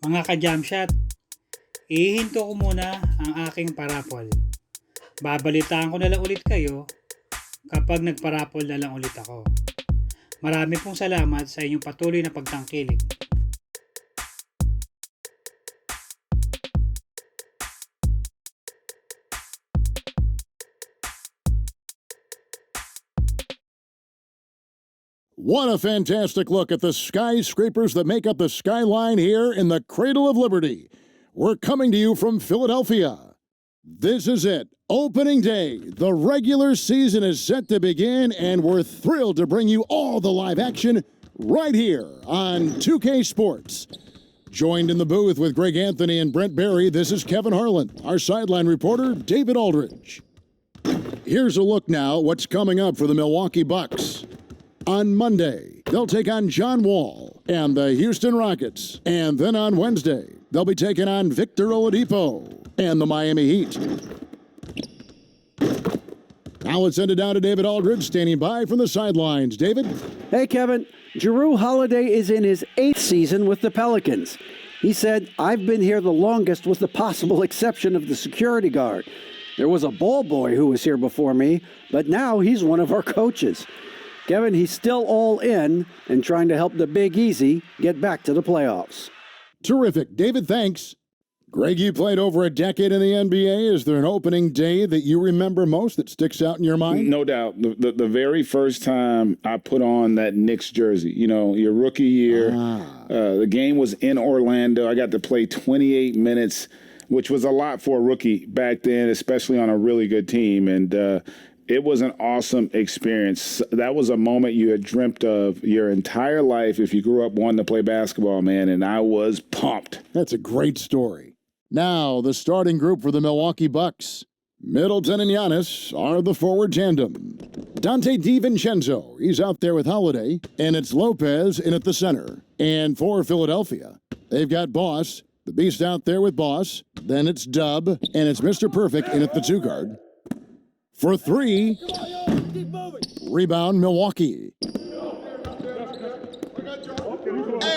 Mga ka-jump shot, ihinto ko muna ang aking parapol. Babalitaan ko na lang ulit kayo kapag nagparapol na lang ulit ako. Marami pong salamat sa inyong patuloy na pagtangkilik. What a fantastic look at the skyscrapers that make up the skyline here in the Cradle of Liberty. We're coming to you from Philadelphia. This is it, opening day. The regular season is set to begin, and we're thrilled to bring you all the live action right here on 2K Sports. Joined in the booth with Greg Anthony and Brent Barry, this is Kevin Harlan. Our sideline reporter, David Aldridge. Here's a look now at what's coming up for the Milwaukee Bucks. On Monday, they'll take on John Wall and the Houston Rockets. And then on Wednesday, they'll be taking on Victor Oladipo and the Miami Heat. Now let's send it down to David Aldridge, standing by from the sidelines. David? Hey, Kevin. Jrue Holiday is in his 8th season with the Pelicans. He said, "I've been here the longest with the possible exception of the security guard. There was a ball boy who was here before me, but now he's one of our coaches." Kevin, he's still all in and trying to help the Big Easy get back to the playoffs. Terrific. David, thanks. Greg, you played over a decade in the NBA. Is there an opening day that you remember most that sticks out in your mind? No doubt. The very first time I put on that Knicks jersey, you know, your rookie year, the game was in Orlando. I got to play 28 minutes, which was a lot for a rookie back then, especially on a really good team. And it was an awesome experience. That was a moment you had dreamt of your entire life if you grew up wanting to play basketball, man, and I was pumped. That's a great story. Now, the starting group for the Milwaukee Bucks. Middleton and Giannis are the forward tandem. Dante DiVincenzo, he's out there with Holiday, and it's Lopez in at the center. And for Philadelphia, they've got Boss, the Beast out there with Boss, then it's Dub, and it's Mr. Perfect in at the 2 guard. For 3, rebound Milwaukee.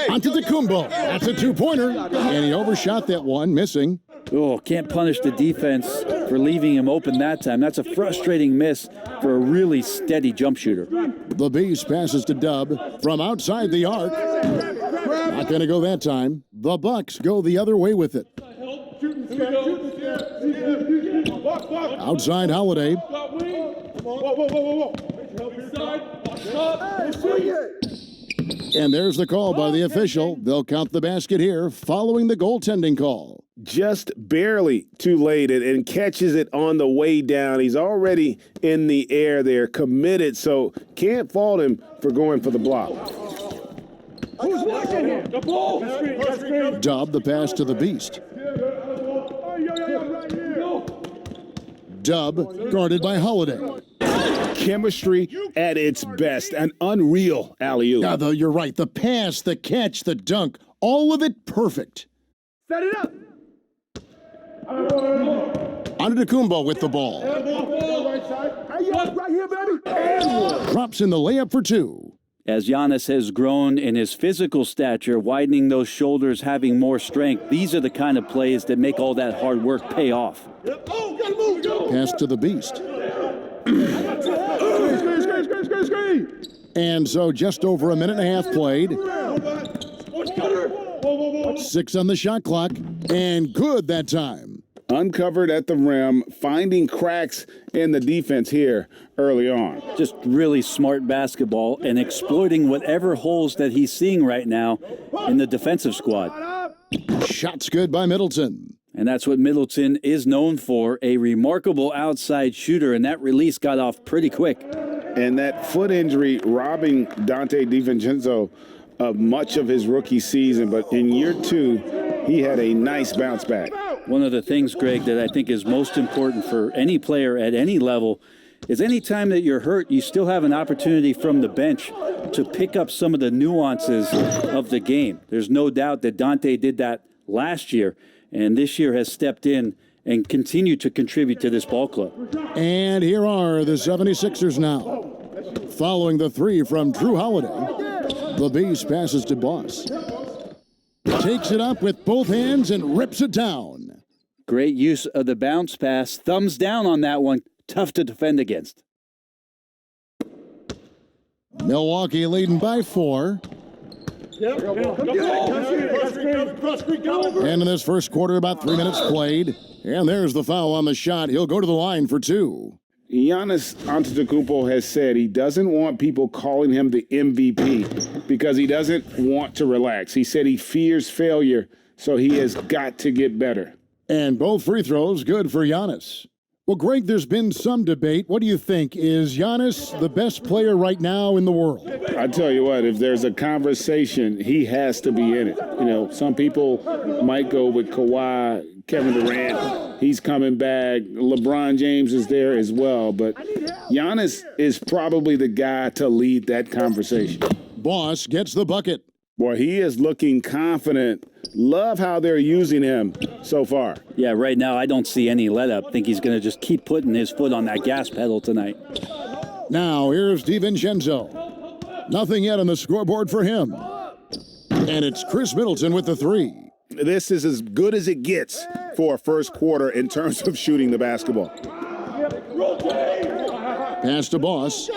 Antetokounmpo, that's a 2-pointer, and he overshot that one, missing. Oh, can't punish the defense for leaving him open that time. That's a frustrating miss for a really steady jump shooter. The Beast passes to Dub from outside the arc. Not going to go that time. The Bucks go the other way with it. Outside Holiday. And there's the call by the official. They'll count the basket here following the goaltending call. Just barely too late and catches it on the way down. He's already in the air there, committed, so can't fault him for going for the block. Who's watching him? The ball! Dub the pass to the Beast. Dub guarded by Holiday. Chemistry at its best. An unreal alley-oop. Yeah, though, you're right. The pass, the catch, the dunk, all of it perfect. Set it up! Antetokounmpo with the ball. Right here, baby! Drops in the layup for 2. As Giannis has grown in his physical stature, widening those shoulders, having more strength, these are the kind of plays that make all that hard work pay off. Pass to the Beast. And so just over a minute and a half played. 6 on the shot clock, and good that time. Uncovered at the rim, finding cracks in the defense here early on. Just really smart basketball and exploiting whatever holes that he's seeing right now in the defensive squad. Shots good by Middleton. And that's what Middleton is known for, a remarkable outside shooter, and that release got off pretty quick. And that foot injury robbing Dante DiVincenzo of much of his rookie season, but in year 2, he had a nice bounce back. One of the things, Greg, that I think is most important for any player at any level is any time that you're hurt, you still have an opportunity from the bench to pick up some of the nuances of the game. There's no doubt that Dante did that last year, and this year has stepped in and continued to contribute to this ball club. And here are the 76ers now. Following the 3 from Jrue Holiday, the Beast passes to Boss. Takes it up with both hands and rips it down. Great use of the bounce pass. Thumbs down on that one. Tough to defend against. Milwaukee leading by 4. And in this first quarter, about 3 minutes played. And there's the foul on the shot. He'll go to the line for 2. Giannis Antetokounmpo has said he doesn't want people calling him the MVP because he doesn't want to relax. He said he fears failure, so he has got to get better. And both free throws good for Giannis. Well, Greg, there's been some debate. What do you think? Is Giannis the best player right now in the world? I tell you what, if there's a conversation, he has to be in it. You know, some people might go with Kawhi, Kevin Durant. He's coming back. LeBron James is there as well. But Giannis is probably the guy to lead that conversation. Boss gets the bucket. Boy, he is looking confident. Love how they're using him so far. Yeah, right now I don't see any let up. Think he's going to just keep putting his foot on that gas pedal tonight. Now here's DiVincenzo. Nothing yet on the scoreboard for him. And it's Chris Middleton with the 3. This is as good as it gets for a first quarter in terms of shooting the basketball. Pass to Boss.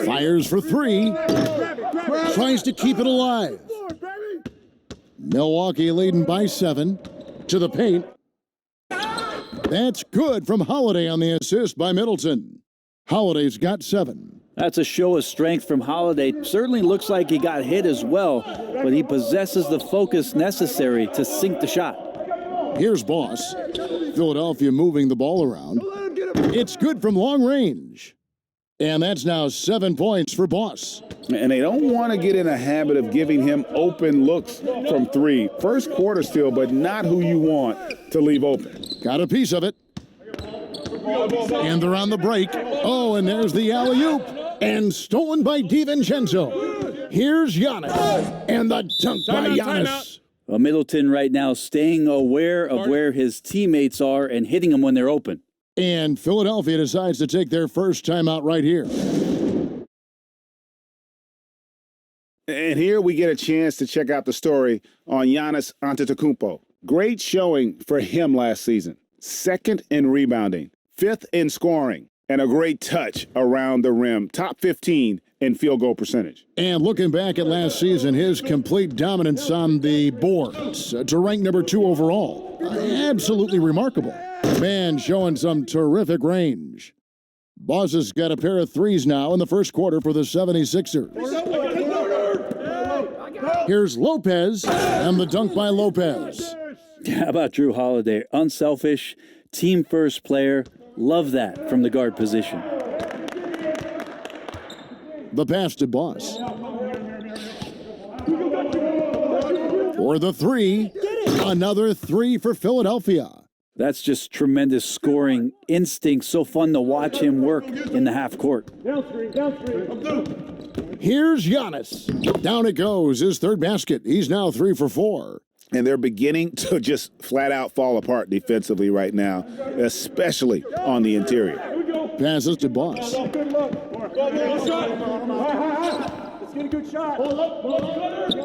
Fires for 3. Tries to keep it alive. Milwaukee leading by 7. To the paint. That's good from Holiday on the assist by Middleton. Holiday's got 7. That's a show of strength from Holiday. Certainly looks like he got hit as well, but he possesses the focus necessary to sink the shot. Here's Boss. Philadelphia moving the ball around. It's good from long range. And that's now 7 points for Boss. And they don't want to get in a habit of giving him open looks from 3. First quarter still, but not who you want to leave open. Got a piece of it. And they're on the break. Oh, and there's the alley-oop. And stolen by DiVincenzo. Here's Giannis. And the dunk by Giannis. Well, Middleton right now staying aware of where his teammates are and hitting them when they're open. And Philadelphia decides to take their first timeout right here. And here we get a chance to check out the story on Giannis Antetokounmpo. Great showing for him last season. 2nd in rebounding, 5th in scoring, and a great touch around the rim. Top 15 in field goal percentage. And looking back at last season, his complete dominance on the boards to rank number 2 overall. Absolutely remarkable. Man showing some terrific range. Boss has got a pair of 3s now in the first quarter for the 76ers. Here's Lopez, and the dunk by Lopez. How about Drew Holiday? Unselfish, team-first player. Love that from the guard position. The pass to Boss. For the 3, another 3 for Philadelphia. That's just tremendous scoring instinct. So fun to watch him work in the half court. Here's Giannis. Down it goes, his 3rd basket. He's now 3 for 4. And they're beginning to just flat out fall apart defensively right now, especially on the interior. Passes to Boss. Let's get a good shot.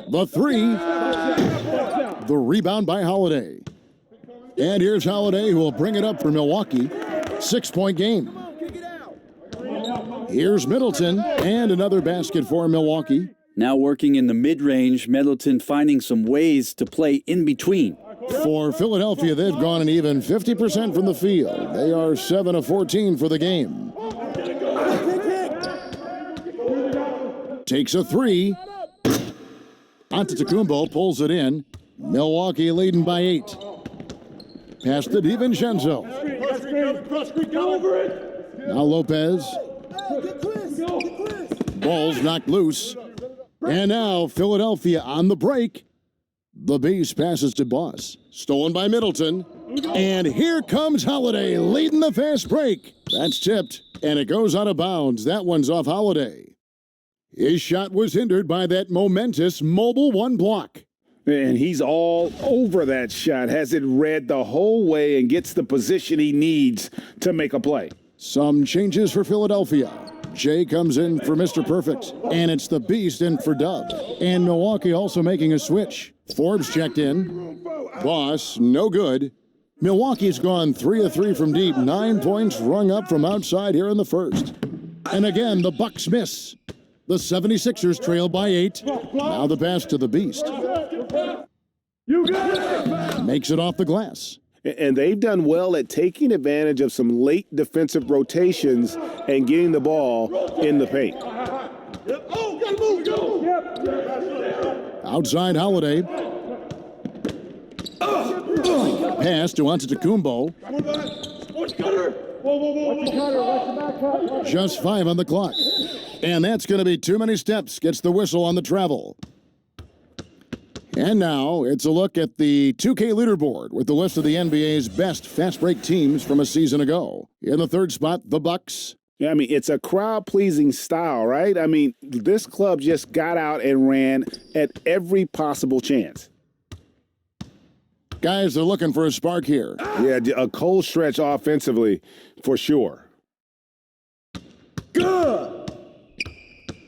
The 3. The rebound by Holiday. And here's Holiday, who will bring it up for Milwaukee. 6-point game. Here's Middleton, and another basket for Milwaukee. Now working in the mid-range, Middleton finding some ways to play in between. For Philadelphia, they've gone an even 50% from the field. They are 7 of 14 for the game. Takes a 3. Antetokounmpo pulls it in. Milwaukee leading by 8. Pass to DiVincenzo. Now Lopez. Ball's knocked loose. And now Philadelphia on the break. The Beast passes to Boss. Stolen by Middleton. And here comes Holiday leading the fast break. That's tipped, and it goes out of bounds. That one's off Holiday. His shot was hindered by that momentous mobile 1 block. And he's all over that shot, has it read the whole way and gets the position he needs to make a play. Some changes for Philadelphia. Jay comes in for Mr. Perfect, and it's the Beast in for Dub. And Milwaukee also making a switch. Forbes checked in. Boss, no good. Milwaukee's gone 3 of 3 from deep, 9 points rung up from outside here in the first. And again, the Bucks miss. The 76ers trail by 8. Now the pass to the Beast. Makes it off the glass. And they've done well at taking advantage of some late defensive rotations and getting the ball in the paint. Outside Holiday. Pass to 𝐂𝐫𝐞𝐝. Just 5 on the clock. And that's going to be too many steps. Gets the whistle on the travel. And now it's a look at the 2K leaderboard with the list of the NBA's best fast break teams from a season ago. In the third spot, the Bucks. Yeah, I mean, it's a crowd-pleasing style, right? I mean, this club just got out and ran at every possible chance. Guys are looking for a spark here. Yeah, a cold stretch offensively, for sure.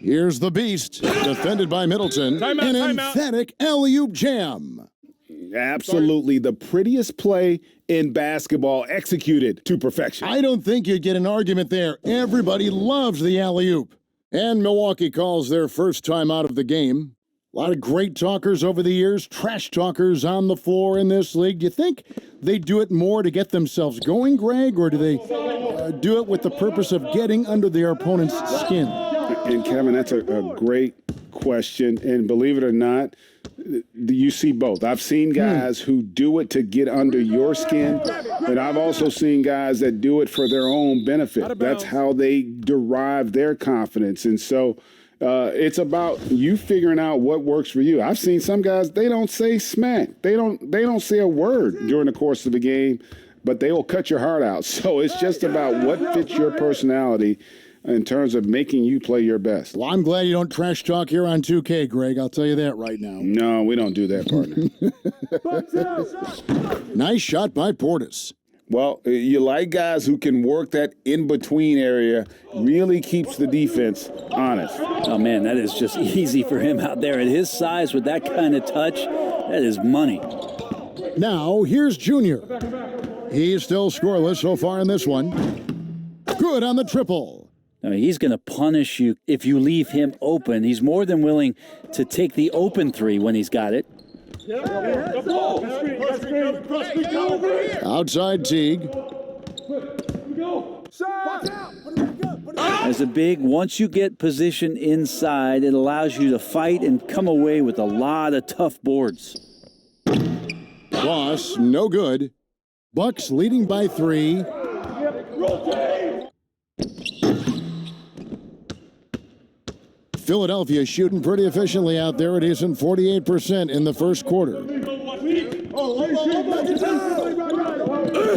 Here's the Beast, defended by Middleton. An emphatic alley-oop jam. Absolutely the prettiest play in basketball, executed to perfection. I don't think you'd get an argument there. Everybody loves the alley-oop. And Milwaukee calls their first time out of the game. A lot of great talkers over the years, trash talkers on the floor in this league. Do you think they do it more to get themselves going, Greg, or do they do it with the purpose of getting under their opponent's skin? And Kevin, that's a great question. And believe it or not, you see both. I've seen guys who do it to get under your skin, and I've also seen guys that do it for their own benefit. That's how they derive their confidence. And so it's about you figuring out what works for you. I've seen some guys, they don't say smack. They don't say a word during the course of the game, but they will cut your heart out. So it's just about what fits your personality in terms of making you play your best. Well, I'm glad you don't trash talk here on 2K, Greg. I'll tell you that right now. No, we don't do that, partner. Nice shot by Portis. Well, you like guys who can work that in-between area, really keeps the defense honest. Oh, man, that is just easy for him out there. At his size, with that kind of touch, that is money. Now, here's Junior. He's still scoreless so far in this one. Good on the triple. I mean, he's going to punish you if you leave him open. He's more than willing to take the open three when he's got it. Outside Teague. As a big, once you get position inside, it allows you to fight and come away with a lot of tough boards. Boss, no good. Bucks leading by 3. Philadelphia shooting pretty efficiently out there. It isn't 48% in the first quarter.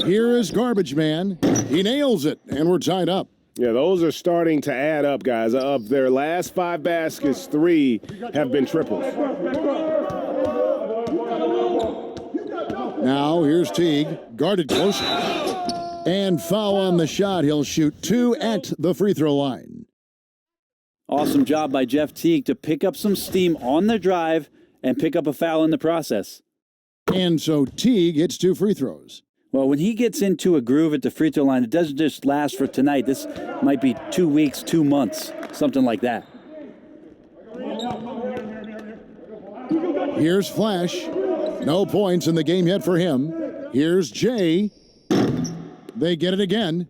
Here is Garbage Man. He nails it, and we're tied up. Yeah, those are starting to add up, guys. Of their last 5 baskets, 3 have been triples. Now, here's Teague. Guarded close. And foul on the shot. He'll shoot 2 at the free throw line. Awesome job by Jeff Teague to pick up some steam on the drive and pick up a foul in the process. And so Teague hits 2 free throws. Well, when he gets into a groove at the free throw line, it doesn't just last for tonight. This might be 2 weeks, 2 months, something like that. Here's Flash. No points in the game yet for him. Here's Jay. They get it again.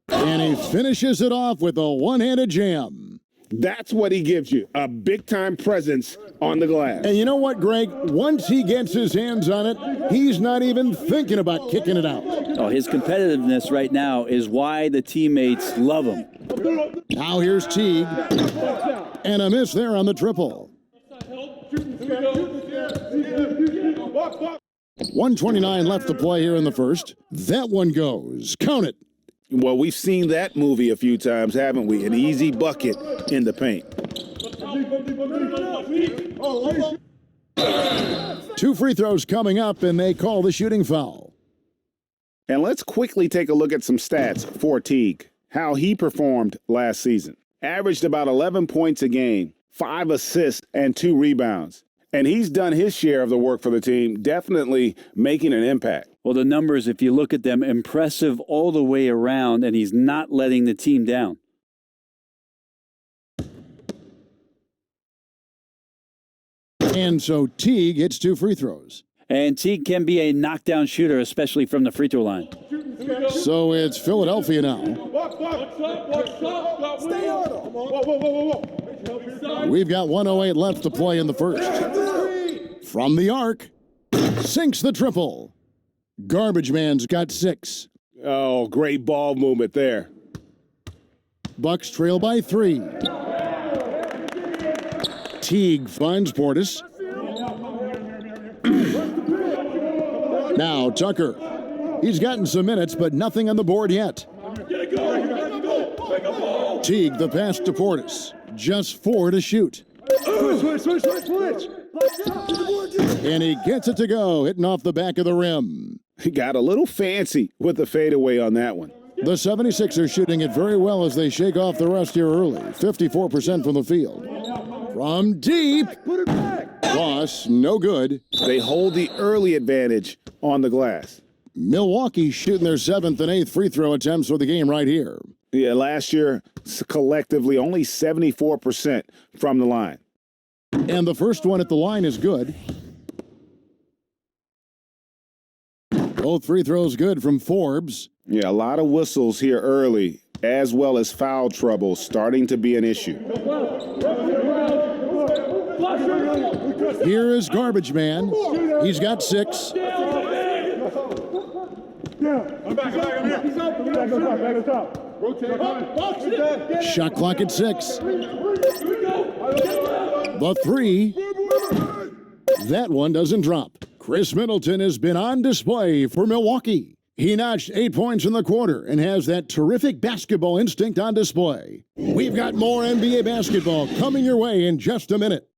And he finishes it off with a one-handed jam. That's what he gives you, a big-time presence on the glass. And you know what, Greg? Once he gets his hands on it, he's not even thinking about kicking it out. Oh, his competitiveness right now is why the teammates love him. Now here's Teague. And a miss there on the triple. 1:29 left to play here in the first. That one goes. Count it. Well, we've seen that movie a few times, haven't we? An easy bucket in the paint. 2 free throws coming up, and they call the shooting foul. And let's quickly take a look at some stats for Teague, how he performed last season. Averaged about 11 points a game, 5 assists, and 2 rebounds. And he's done his share of the work for the team, definitely making an impact. Well, the numbers, if you look at them, impressive all the way around, and he's not letting the team down. And so Teague hits 2 free throws. And Teague can be a knockdown shooter, especially from the free throw line. So it's Philadelphia now. We've got 1:08 left to play in the first. From the arc, sinks the triple. Garbage Man's got 6. Oh, great ball movement there. Bucks trail by 3. Teague finds Portis. Now Tucker. He's gotten some minutes, but nothing on the board yet. Teague the pass to Portis. Just 4 to shoot. Switch. And he gets it to go, hitting off the back of the rim. He got a little fancy with the fadeaway on that one. The 76ers shooting it very well as they shake off the rust here early. 54% from the field. From deep. Ross, no good. They hold the early advantage on the glass. Milwaukee shooting their 7th and 8th free throw attempts for the game right here. Yeah, last year, collectively, only 74% from the line. And the first one at the line is good. Both free throws good from Forbes. Yeah, a lot of whistles here early, as well as foul trouble starting to be an issue. Here is Garbage Man. He's got 6. Shot clock at 6. The 3. That one doesn't drop. Chris Middleton has been on display for Milwaukee. He notched 8 points in the quarter and has that terrific basketball instinct on display. We've got more NBA basketball coming your way in just a minute.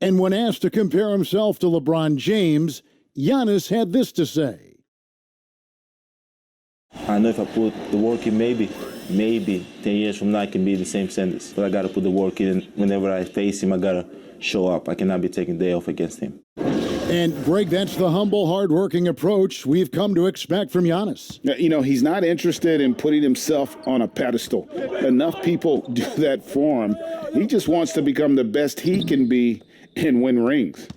And when asked to compare himself to LeBron James, Giannis had this to say. I know if I put the work in, maybe 10 years from now I can be the same sentence. But I got to put the work in. Whenever I face him, I got to show up. I cannot be taking day off against him. And, Greg, that's the humble, hard-working approach we've come to expect from Giannis. You know, he's not interested in putting himself on a pedestal. Enough people do that for him. He just wants to become the best he can be and win rings.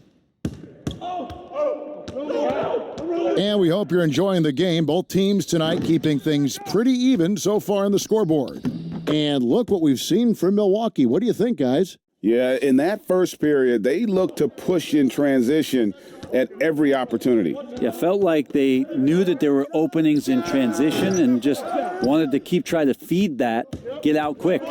And we hope you're enjoying the game. Both teams tonight keeping things pretty even so far on the scoreboard. And look what we've seen from Milwaukee. What do you think, guys? Yeah, in that first period, they looked to push in transition at every opportunity. Yeah, felt like they knew that there were openings in transition and just wanted to try to feed that, get out quick.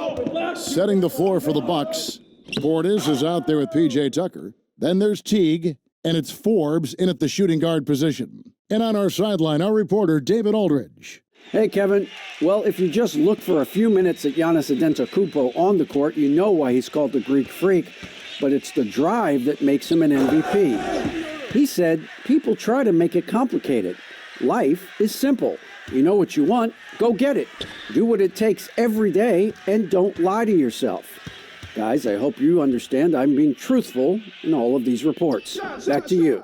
Setting the floor for the Bucks. Portis is out there with P.J. Tucker. Then there's Teague, and it's Forbes in at the shooting guard position. And on our sideline, our reporter, David Aldridge. Hey, Kevin. Well, if you just look for a few minutes at Giannis Antetokounmpo on the court, you know why he's called the Greek Freak. But it's the drive that makes him an MVP. He said, people try to make it complicated. Life is simple. You know what you want, go get it. Do what it takes every day, and don't lie to yourself. Guys, I hope you understand I'm being truthful in all of these reports. Back to you.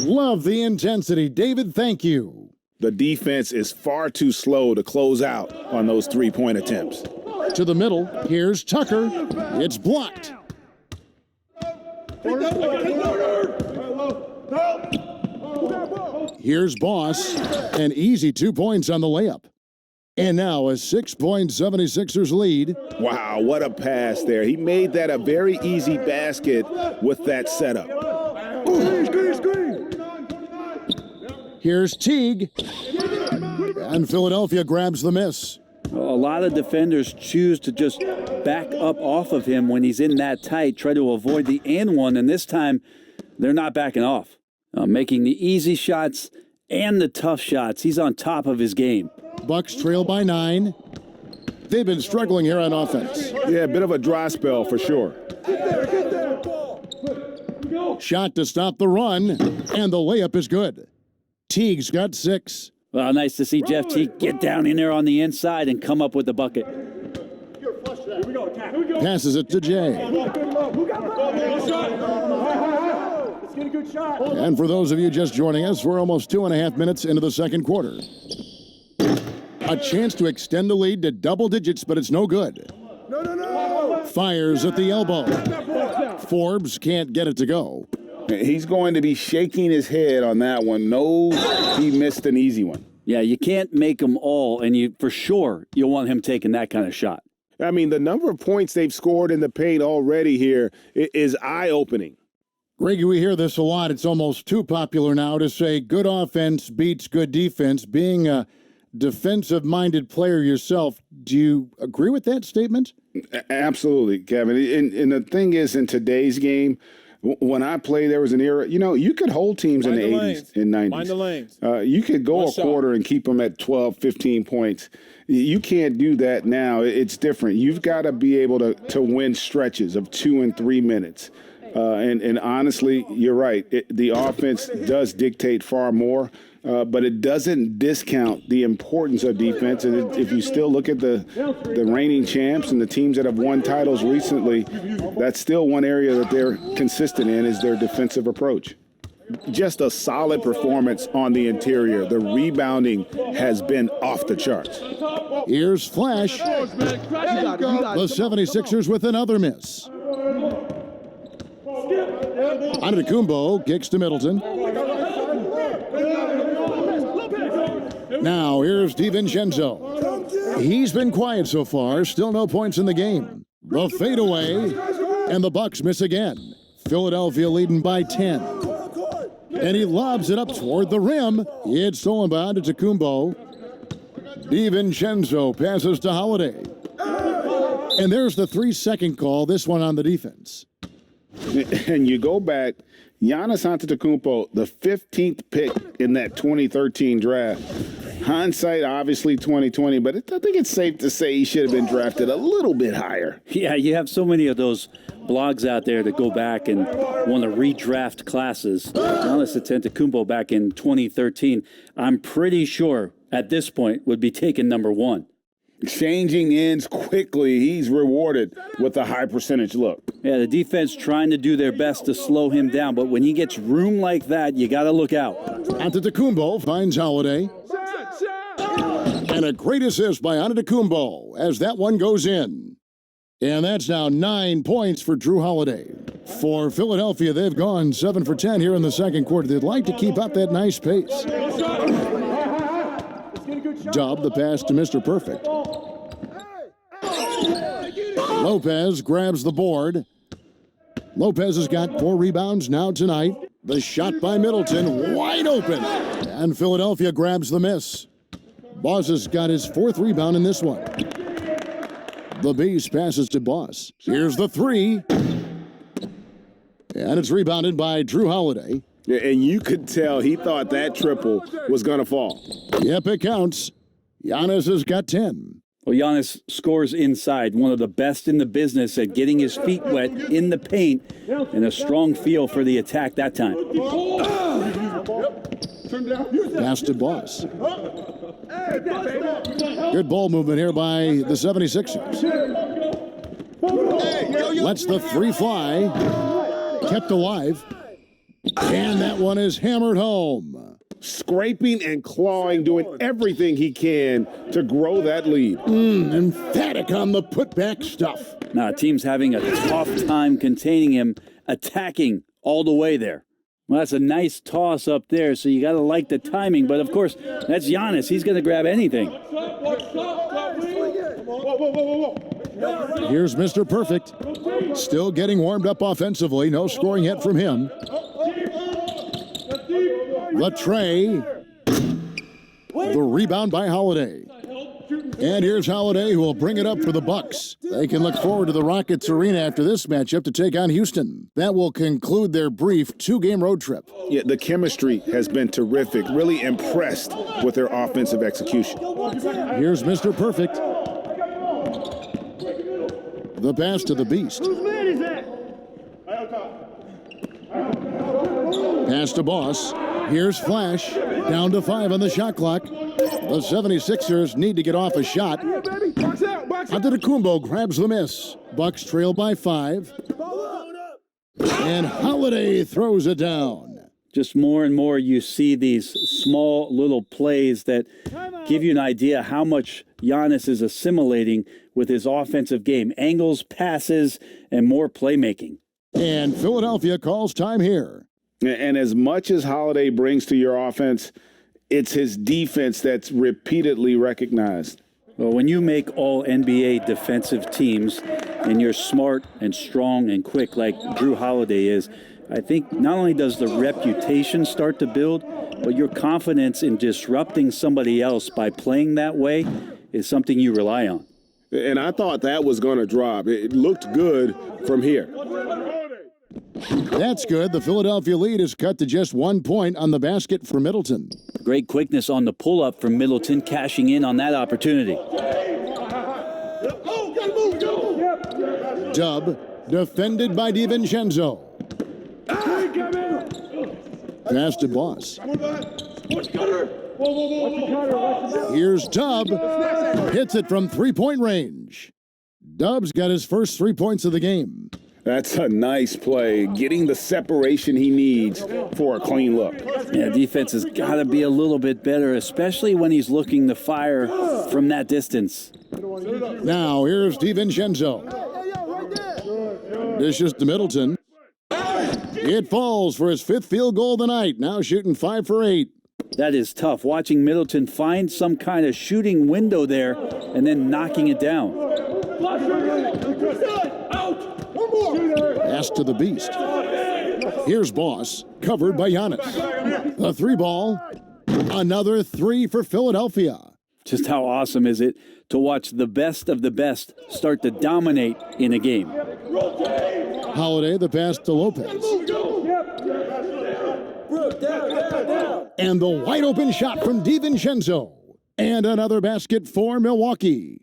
Love the intensity. David, thank you. The defense is far too slow to close out on those three-point attempts. To the middle, here's Tucker. It's blocked. Here's Boss. An easy 2 points on the layup. And now a 6-point 76ers lead. Wow, what a pass there. He made that a very easy basket with that setup. Here's Teague. And Philadelphia grabs the miss. A lot of defenders choose to just back up off of him when he's in that tight, try to avoid the and one, and this time they're not backing off. Making the easy shots and the tough shots. He's on top of his game. Bucks trail by 9. They've been struggling here on offense. Yeah, a bit of a dry spell for sure. Shot to stop the run, and the layup is good. Teague's got 6. Well, nice to see Jeff Teague get down in there on the inside and come up with the bucket. Here we go, attack. Passes it to Jay. Let's get a good shot. And for those of you just joining us, we're almost 2.5 minutes into the second quarter. A chance to extend the lead to double digits, but it's no good. Fires at the elbow. Forbes can't get it to go. He's going to be shaking his head on that one. No, he missed an easy one. Yeah, you can't make them all, and you for sure you'll want him taking that kind of shot. I mean, the number of points they've scored in the paint already here is eye-opening. Greggy, we hear this a lot. It's almost too popular now to say good offense beats good defense. Being a defensive-minded player yourself, do you agree with that statement? Absolutely, Kevin. And the thing is, in today's game, when I played, there was an era, you could hold teams in the 80s and 90s. Mind the lanes. You could go a quarter and keep them at 12, 15 points. You can't do that now. It's different. You've got to be able to win stretches of 2 and 3 minutes. And honestly, you're right. The offense does dictate far more, but it doesn't discount the importance of defense. And if you still look at the reigning champs and the teams that have won titles recently, that's still one area that they're consistent in is their defensive approach. Just a solid performance on the interior. The rebounding has been off the charts. Here's Flash. The 76ers with another miss. Antetokounmpo kicks to Middleton. Now here's DiVincenzo. He's been quiet so far. Still no points in the game. The fadeaway, and the Bucks miss again. Philadelphia leading by 10. And he lobs it up toward the rim. It's stolen by Antetokounmpo. DiVincenzo passes to Holiday. And there's the 3-second call, this one on the defense. And you go back, Giannis Antetokounmpo, the 15th pick in that 2013 draft. Hindsight, obviously 2020, but I think it's safe to say he should have been drafted a little bit higher. Yeah, you have so many of those blogs out there that go back and want to redraft classes. Giannis Antetokounmpo back in 2013, I'm pretty sure at this point would be taken number 1. Changing ends quickly, he's rewarded with a high percentage look. Yeah, the defense trying to do their best to slow him down, but when he gets room like that, you got to look out. Antetokounmpo finds Holiday. And a great assist by Antetokounmpo as that one goes in. And that's now 9 points for Drew Holiday. For Philadelphia, they've gone 7 for 10 here in the second quarter. They'd like to keep up that nice pace. Dub the pass to Mr. Perfect. Lopez grabs the board. Lopez has got 4 rebounds now tonight. The shot by Middleton, wide open. And Philadelphia grabs the miss. Boss has got his 4th rebound in this one. The Beast passes to Boss. Here's the 3. And it's rebounded by Drew Holiday. And you could tell he thought that triple was going to fall. Yep, it counts. Giannis has got 10. Well, Giannis scores inside, one of the best in the business at getting his feet wet in the paint, and a strong feel for the attack that time. Pass to Boss. Good ball movement here by the 76ers. Lets the 3 fly. Kept alive. And that one is hammered home. Scraping and clawing, doing everything he can to grow that lead. Emphatic on the putback stuff. Now, team's having a tough time containing him, attacking all the way there. Well, that's a nice toss up there, so you got to like the timing. But, of course, that's Giannis. He's going to grab anything. Here's Mr. Perfect. Still getting warmed up offensively. No scoring yet from him. Latrey. The rebound by Holiday. And here's Holiday, who will bring it up for the Bucks. They can look forward to the Rockets Arena after this matchup to take on Houston. That will conclude their brief 2-game road trip. Yeah, the chemistry has been terrific. Really impressed with their offensive execution. Here's Mr. Perfect. The pass to the Beast. Whose man is that? Pass to Boss. Here's Flash. Down to 5 on the shot clock. The 76ers need to get off a shot. Antetokounmpo grabs the miss. Bucks trail by 5. And Holiday throws it down. Just more and more you see these small little plays that give you an idea how much Giannis is assimilating with his offensive game. Angles, passes, and more playmaking. And Philadelphia calls time here. And as much as Holiday brings to your offense, it's his defense that's repeatedly recognized. Well, when you make all NBA defensive teams and you're smart and strong and quick like Jrue Holiday is, I think not only does the reputation start to build, but your confidence in disrupting somebody else by playing that way is something you rely on. And I thought that was going to drop. It looked good from here. That's good. The Philadelphia lead is cut to just 1 point on the basket for Middleton. Great quickness on the pull-up from Middleton, cashing in on that opportunity. Dub, defended by DiVincenzo. Pass to Boss. Here's Dub. Hits it from 3-point range. Dub's got his first 3 points of the game. That's a nice play, getting the separation he needs for a clean look. Yeah, defense has got to be a little bit better, especially when he's looking to fire from that distance. Now here's DiVincenzo. Dishes to Middleton. It falls for his 5th field goal of the night. Now shooting 5 for 8. That is tough, watching Middleton find some kind of shooting window there and then knocking it down. Pass to the Beast. Here's Boss, covered by Giannis. The 3 ball. Another 3 for Philadelphia. Just how awesome is it to watch the best of the best start to dominate in a game? Holiday, the pass to Lopez. And the wide open shot from DiVincenzo. And another basket for Milwaukee.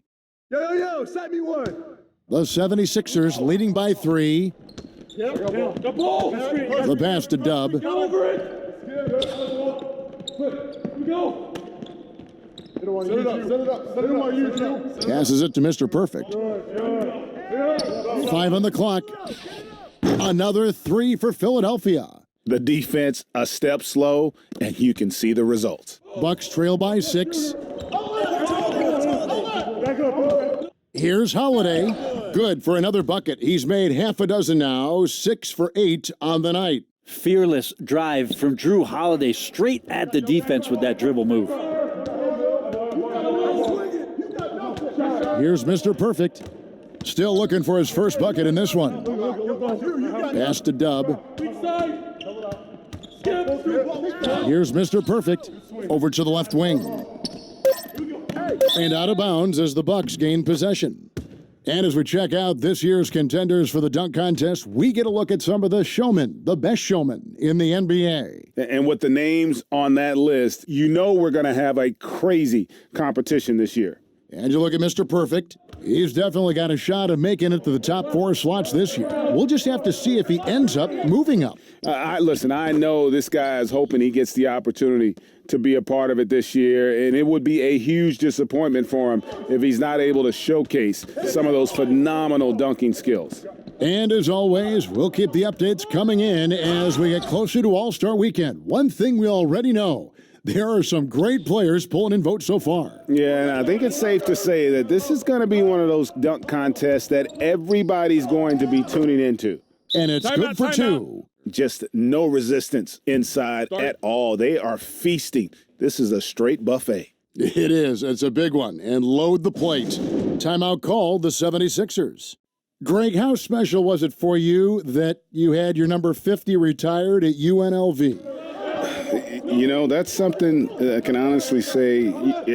Yo, set me one. The 76ers leading by 3. The pass to Dub. Passes it to Mr. Perfect. 5 on the clock. Another 3 for Philadelphia. The defense a step slow, and you can see the results. Bucks trail by 6. Here's Holiday. Good for another bucket. He's made half a dozen now, 6 for 8 on the night. Fearless drive from Jrue Holiday straight at the defense with that dribble move. Here's Mr. Perfect. Still looking for his first bucket in this one. Pass to Dub. Here's Mr. Perfect. Over to the left wing. And out of bounds as the Bucks gain possession. And as we check out this year's contenders for the dunk contest, we get a look at some of the showmen, the best showmen in the NBA. And with the names on that list, you know we're going to have a crazy competition this year. And you look at Mr. Perfect. He's definitely got a shot of making it to the top 4 slots this year. We'll just have to see if he ends up moving up. Listen, I know this guy is hoping he gets the opportunity to be a part of it this year, and it would be a huge disappointment for him if he's not able to showcase some of those phenomenal dunking skills. And as always, we'll keep the updates coming in as we get closer to All-Star Weekend. One thing we already know, there are some great players pulling in votes so far. Yeah, and I think it's safe to say that this is going to be one of those dunk contests that everybody's going to be tuning into. And it's good for 2. Just no resistance inside at all. They are feasting. This is a straight buffet. It is. It's a big one. And load the plate. Timeout called the 76ers. Greg, how special was it for you that you had your number 50 retired at UNLV? You know, that's something I can honestly say.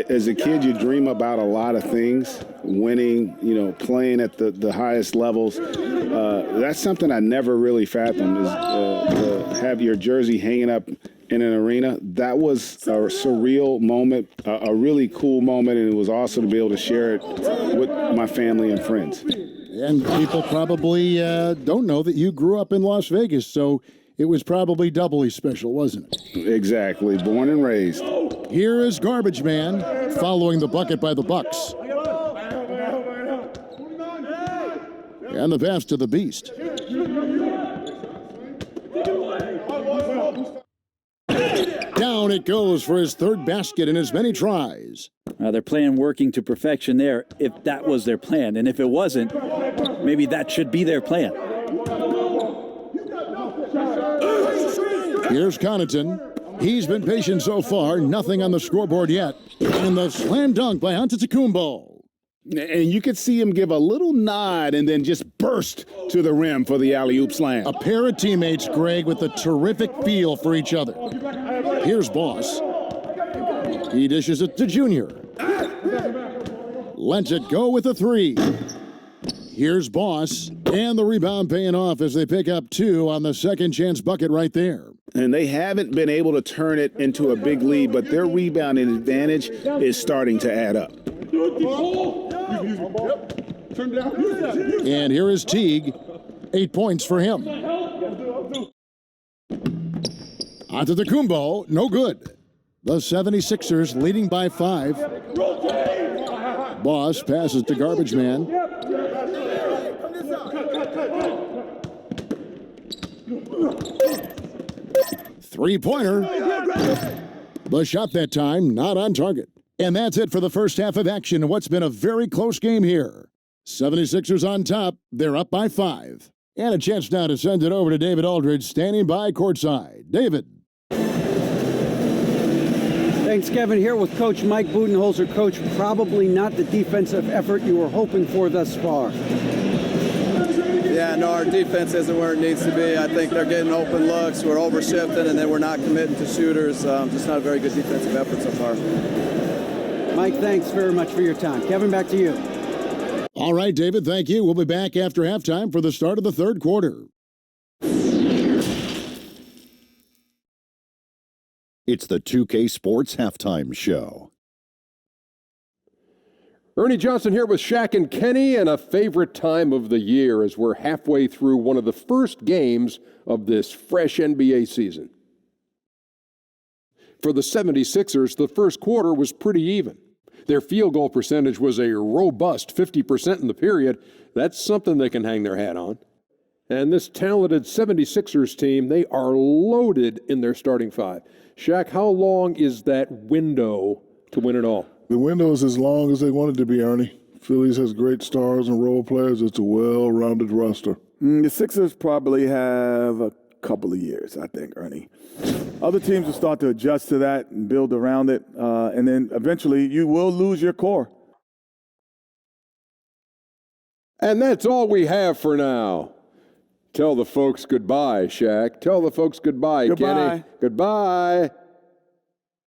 As a kid, you dream about a lot of things, winning, playing at the highest levels. That's something I never really fathomed, is to have your jersey hanging up in an arena. That was a surreal moment, a really cool moment, and it was awesome to be able to share it with my family and friends. And people probably don't know that you grew up in Las Vegas, so it was probably doubly special, wasn't it? Exactly. Born and raised. Here is Garbage Man following the bucket by the Bucks. And the pass to the Beast. Down it goes for his third basket in as many tries. They're playing working to perfection there, if that was their plan. And if it wasn't, maybe that should be their plan. Here's Connaughton. He's been patient so far, nothing on the scoreboard yet. And the slam dunk by 𝐬𝐭. And you could see him give a little nod and then just burst to the rim for the alley-oop slam. A pair of teammates, Greg, with a terrific feel for each other. Here's Boss. He dishes it to Junior. Lets it go with a three. Here's Boss, and the rebound paying off as they pick up 2 on the second chance bucket right there. And they haven't been able to turn it into a big lead, but their rebounding advantage is starting to add up. And here is Teague. 8 points for him. 𝐬𝐭, no good. The 76ers leading by 5. Boss passes to Garbage Man. Three-pointer. The shot that time, not on target. And that's it for the first half of action in what's been a very close game here. 76ers on top. They're up by 5. And a chance now to send it over to David Aldridge, standing by courtside. David. Thanks, Kevin. Here with Coach Mike Budenholzer. Coach, probably not the defensive effort you were hoping for thus far. Yeah, no, our defense isn't where it needs to be. I think they're getting open looks. We're overshifting, and then we're not committing to shooters. Just not a very good defensive effort so far. Mike, thanks very much for your time. Kevin, back to you. All right, David, thank you. We'll be back after halftime for the start of the third quarter. It's the 2K Sports Halftime Show. Ernie Johnson here with Shaq and Kenny, and a favorite time of the year as we're halfway through one of the first games of this fresh NBA season. For the 76ers, the first quarter was pretty even. Their field goal percentage was a robust 50% in the period. That's something they can hang their hat on. And this talented 76ers team, they are loaded in their starting 5. Shaq, how long is that window to win it all? The window is as long as they want it to be, Ernie. Phillies has great stars and role players. It's a well-rounded roster. The Sixers probably have a couple of years, I think, Ernie. Other teams will start to adjust to that and build around it, and then eventually you will lose your core. And that's all we have for now. Tell the folks goodbye, Shaq. Tell the folks goodbye, Kenny. Goodbye.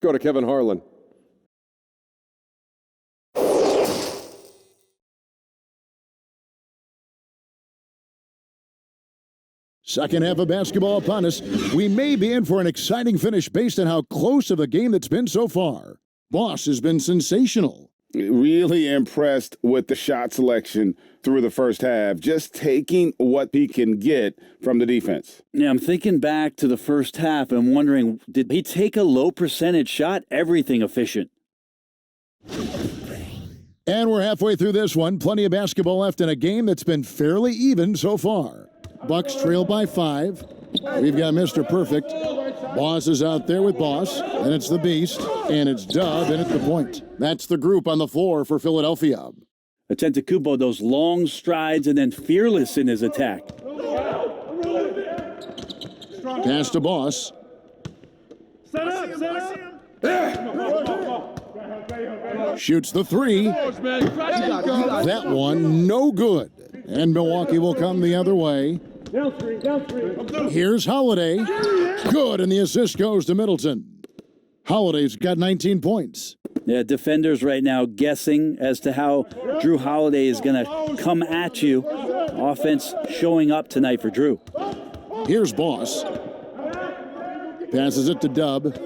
Go to Kevin Harlan. Second half of basketball upon us. We may be in for an exciting finish based on how close of a game that's been so far. Boss has been sensational. Really impressed with the shot selection through the first half, just taking what he can get from the defense. Yeah, I'm thinking back to the first half and wondering, did he take a low percentage shot? Everything efficient. And we're halfway through this one. Plenty of basketball left in a game that's been fairly even so far. Bucks trail by 5. We've got Mr. Perfect. Boss is out there with Boss, and it's the Beast, and it's Dub in at the point. That's the group on the floor for Philadelphia. 𝐬𝐭, those long strides and then fearless in his attack. Pass to Boss. Shoots the 3. That one, no good. And Milwaukee will come the other way. Here's Holiday. Good, and the assist goes to Middleton. Holiday's got 19 points. Yeah, defenders right now guessing as to how Jrue Holiday is going to come at you. Offense showing up tonight for Jrue. Here's Boss. Passes it to Dub.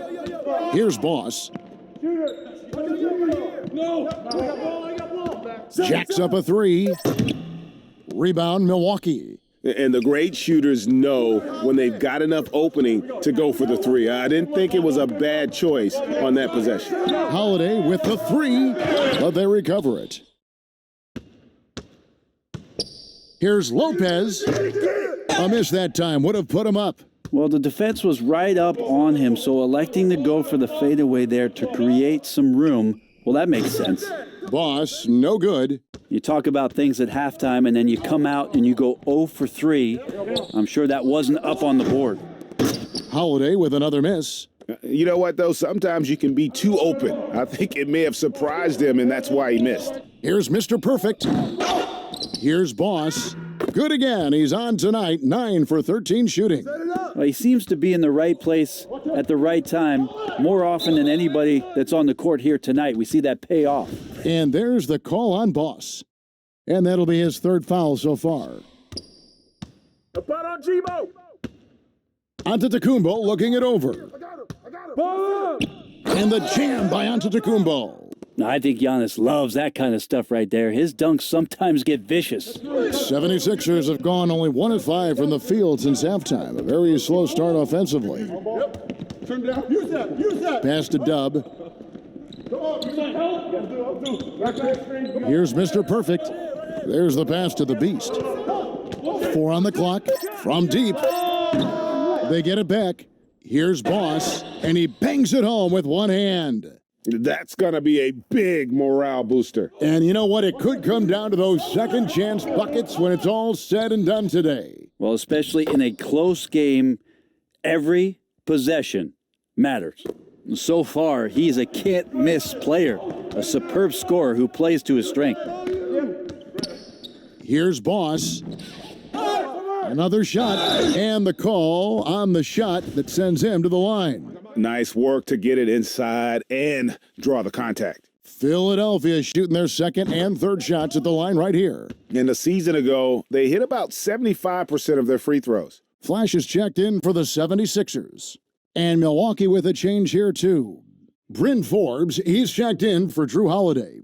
Here's Boss. Jacks up a 3. Rebound, Milwaukee. And the great shooters know when they've got enough opening to go for the three. I didn't think it was a bad choice on that possession. Holiday with the three, but they recover it. Here's Lopez. A miss that time would have put him up. Well, the defense was right up on him, so electing to go for the fadeaway there to create some room, well, that makes sense. Boss, no good. You talk about things at halftime, and then you come out and you go 0 for 3. I'm sure that wasn't up on the board. Holiday with another miss. You know what, though? Sometimes you can be too open. I think it may have surprised him, and that's why he missed. Here's Mr. Perfect. Here's Boss. Good again. He's on tonight, 9 for 13 shooting. Well, he seems to be in the right place at the right time more often than anybody that's on the court here tonight. We see that pay off. And there's the call on Boss. And that'll be his third foul so far. Antetokounmpo looking it over. And the jam by Antetokounmpo. I think Giannis loves that kind of stuff right there. His dunks sometimes get vicious. 76ers have gone only 1 of 5 from the field since halftime. A very slow start offensively. Pass to Dub. Here's Mr. Perfect. There's the pass to the Beast. 4 on the clock. From deep. They get it back. Here's Boss. And he bangs it home with one hand. That's going to be a big morale booster. And you know what? It could come down to those second chance buckets when it's all said and done today. Well, especially in a close game, every possession matters. So far, he's a can't-miss player, a superb scorer who plays to his strength. Here's Boss. Another shot, and the call on the shot that sends him to the line. Nice work to get it inside and draw the contact. Philadelphia shooting their second and third shots at the line right here. And a season ago, they hit about 75% of their free throws. Flash is checked in for the 76ers. And Milwaukee with a change here, too. Bryn Forbes, he's checked in for Drew Holiday.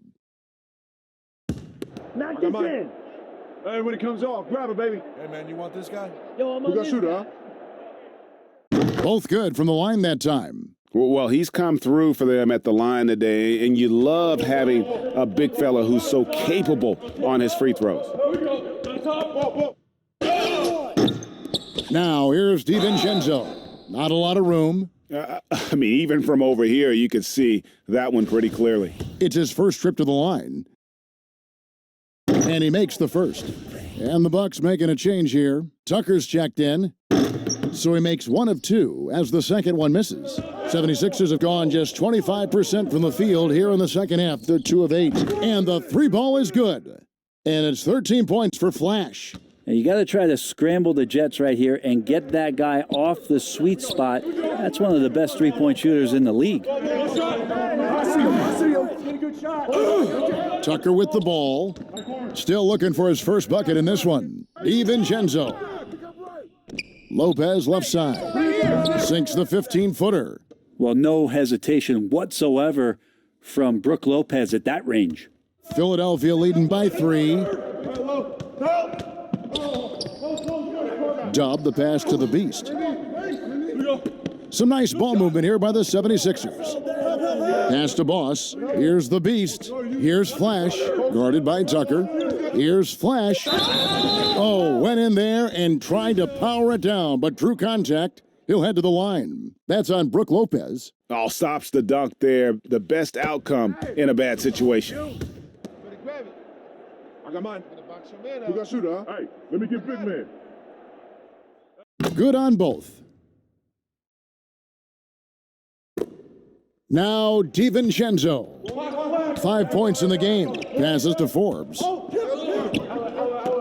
Knock this in. Hey, when it comes off, grab it, baby. Hey, man, you want this guy? Yo, I'm on this guy. Huh? Both good from the line that time. Well, he's come through for them at the line today, and you love having a big fella who's so capable on his free throws. Now, here's DiVincenzo. Not a lot of room. I mean, even from over here, you could see that one pretty clearly. It's his first trip to the line. And he makes the first. And the Bucks making a change here. Tucker's checked in. So he makes 1 of 2 as the second one misses. 76ers have gone just 25% from the field here in the second half. They're 2 of 8. And the 3 ball is good. And it's 13 points for Flash. Now you got to try to scramble the Jets right here and get that guy off the sweet spot. That's one of the best three-point shooters in the league. Tucker with the ball. Still looking for his first bucket in this one. DiVincenzo. Lopez left side. Sinks the 15-footer. Well, no hesitation whatsoever from Brook Lopez at that range. Philadelphia leading by 3. Dub the pass to the Beast. Some nice ball movement here by the 76ers. Pass to Boss. Here's the Beast. Here's Flash. Guarded by Tucker. Here's Flash. Oh, went in there and tried to power it down, but drew contact. He'll head to the line. That's on Brook Lopez. Oh, stops the dunk there. The best outcome in a bad situation. I got mine. Who got shooter, huh? Hey, let me get big man. Good on both. Now DiVincenzo. 5 points in the game. Passes to Forbes.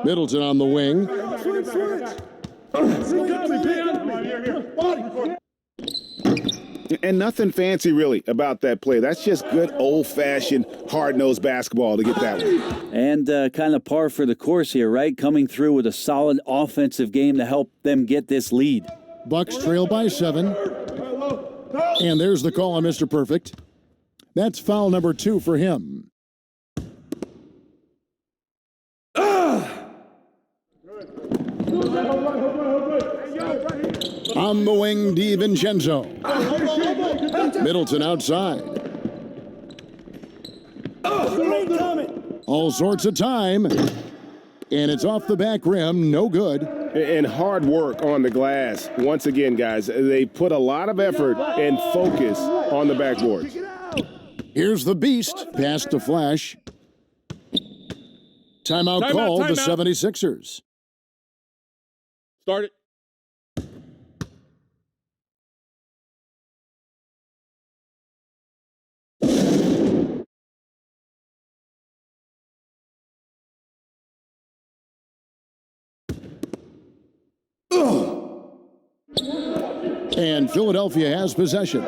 Middleton on the wing. And nothing fancy really about that play. That's just good old-fashioned hard-nosed basketball to get that one. And kind of par for the course here, right? Coming through with a solid offensive game to help them get this lead. Bucks trail by 7. And there's the call on Mr. Perfect. That's foul number 2 for him. On the wing, 𝐬𝐮𝐠𝐝. Middleton outside. All sorts of time. And it's off the back rim, no good. And hard work on the glass. Once again, guys, they put a lot of effort and focus on the backboards. Here's the beast. Pass to Flash. Timeout called, the 76ers. Start it. And Philadelphia has possession.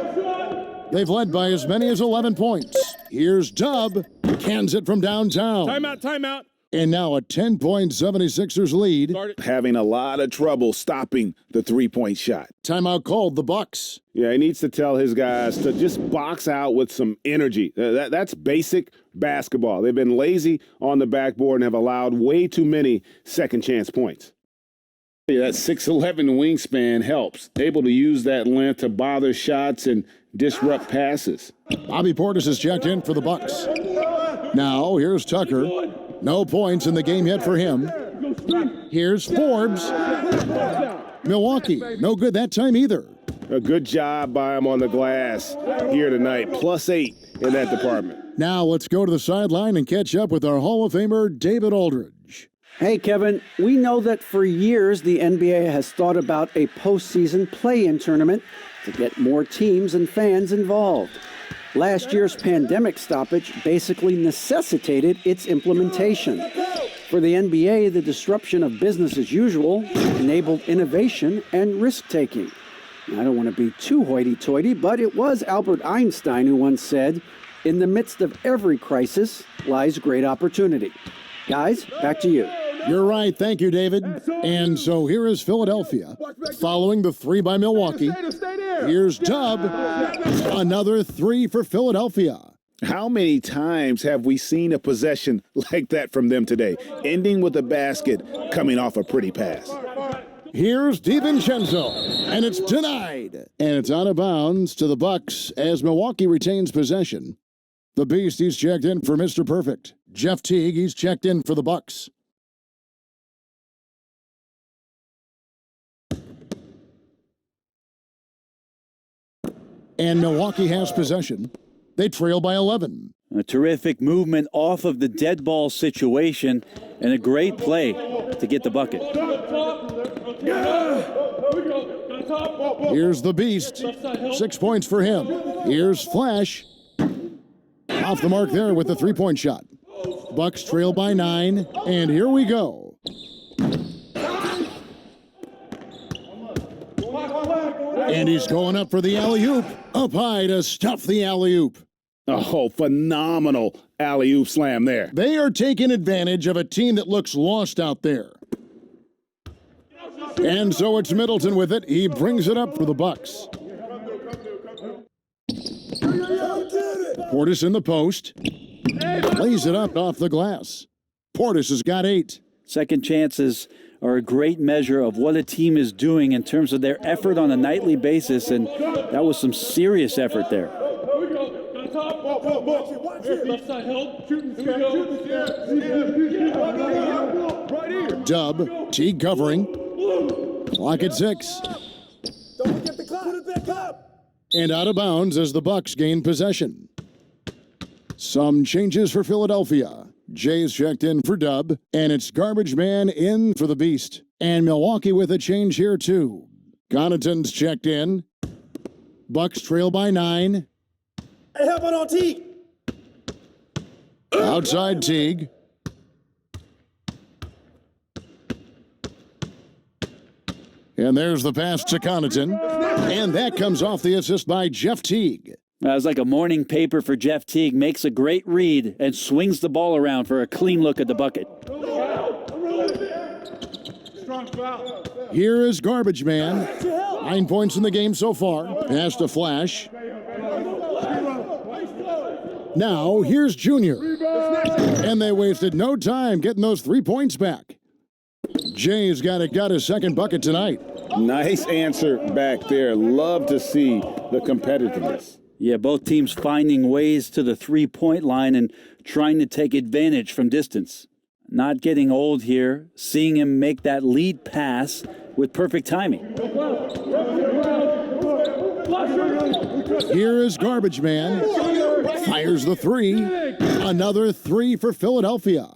They've led by as many as 11 points. Here's Dub. Cans it from downtown. Timeout. And now a 10-point 76ers lead. Having a lot of trouble stopping the three-point shot. Timeout called, the Bucks. Yeah, he needs to tell his guys to just box out with some energy. That's basic basketball. They've been lazy on the backboard and have allowed way too many second-chance points. Yeah, that 6'11" wingspan helps. Able to use that length to bother shots and disrupt passes. Bobby Portis has checked in for the Bucks. Now, here's Tucker. No points in the game yet for him. Here's Forbes. Milwaukee, no good that time either. A good job by him on the glass here tonight. +8 in that department. Now, let's go to the sideline and catch up with our Hall of Famer, David Aldridge. Hey, Kevin, we know that for years the NBA has thought about a postseason play-in tournament to get more teams and fans involved. Last year's pandemic stoppage basically necessitated its implementation. For the NBA, the disruption of business as usual enabled innovation and risk-taking. I don't want to be too hoity-toity, but it was Albert Einstein who once said, "In the midst of every crisis lies great opportunity." Guys, back to you. You're right. Thank you, David. And so here is Philadelphia, following the 3 by Milwaukee. Here's Dub. Another 3 for Philadelphia. How many times have we seen a possession like that from them today, ending with a basket coming off a pretty pass? Here's 𝐬𝐮𝐝, and it's denied. And it's out of bounds to the Bucks as Milwaukee retains possession. The Beast, he's checked in for Mr. Perfect. Jeff Teague, he's checked in for the Bucks. And Milwaukee has possession. They trail by 11. A terrific movement off of the dead ball situation and a great play to get the bucket. Here's the Beast. 6 points for him. Here's Flash. Off the mark there with the three-point shot. Bucks trail by 9, and here we go. And he's going up for the alley-oop. Up high to stuff the alley-oop. Oh, phenomenal alley-oop slam there. They are taking advantage of a team that looks lost out there. And so it's Middleton with it. He brings it up for the Bucks. Portis in the post. Lays it up off the glass. Portis has got 8. Second chances are a great measure of what a team is doing in terms of their effort on a nightly basis, and that was some serious effort there. Dub, Teague covering. Clock at 6. And out of bounds as the Bucks gain possession. Some changes for Philadelphia. Jay's checked in for Dub, and it's Garbage Man in for the Beast. And Milwaukee with a change here, too. Connaughton's checked in. Bucks trail by 9. Hey, how about on Teague? Outside Teague. And there's the pass to Connaughton. And that comes off the assist by Jeff Teague. That was like a morning paper for Jeff Teague. Makes a great read and swings the ball around for a clean look at the bucket. Here is Garbage Man. 9 points in the game so far. Pass to Flash. Now, here's Junior. And they wasted no time getting those 3 points back. Jay's got his second bucket tonight. Nice answer back there. Love to see the competitiveness. Yeah, both teams finding ways to the three-point line and trying to take advantage from distance. Not getting old here, seeing him make that lead pass with perfect timing. Here is Garbage Man. Fires the three. Another three for Philadelphia.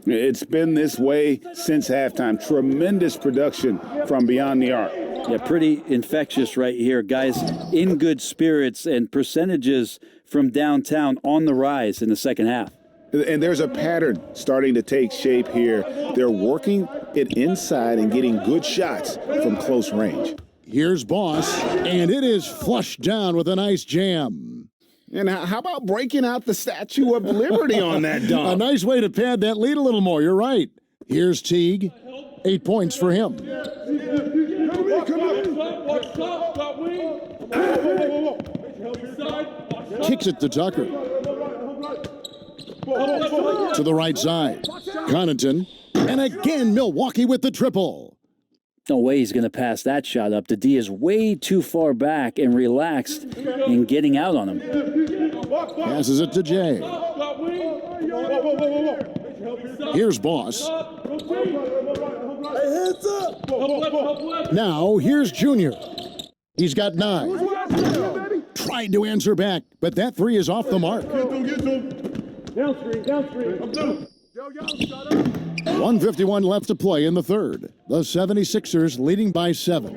It's been this way since halftime. Tremendous production from beyond the arc. Yeah, pretty infectious right here. Guys in good spirits and percentages from downtown on the rise in the second half. And there's a pattern starting to take shape here. They're working it inside and getting good shots from close range. Here's Boss, and it is flushed down with a nice jam. And how about breaking out the Statue of Liberty on that dunk? A nice way to pad that lead a little more. You're right. Here's Teague. 8 points for him. Kicks it to Tucker. To the right side. Connaughton. And again, Milwaukee with the triple. No way he's going to pass that shot up. The D is way too far back and relaxed in getting out on him. Passes it to Jay. Here's Boss. Now, here's Junior. He's got 9. Tried to answer back, but that three is off the mark. 1:51 left to play in the third. The 76ers leading by 7.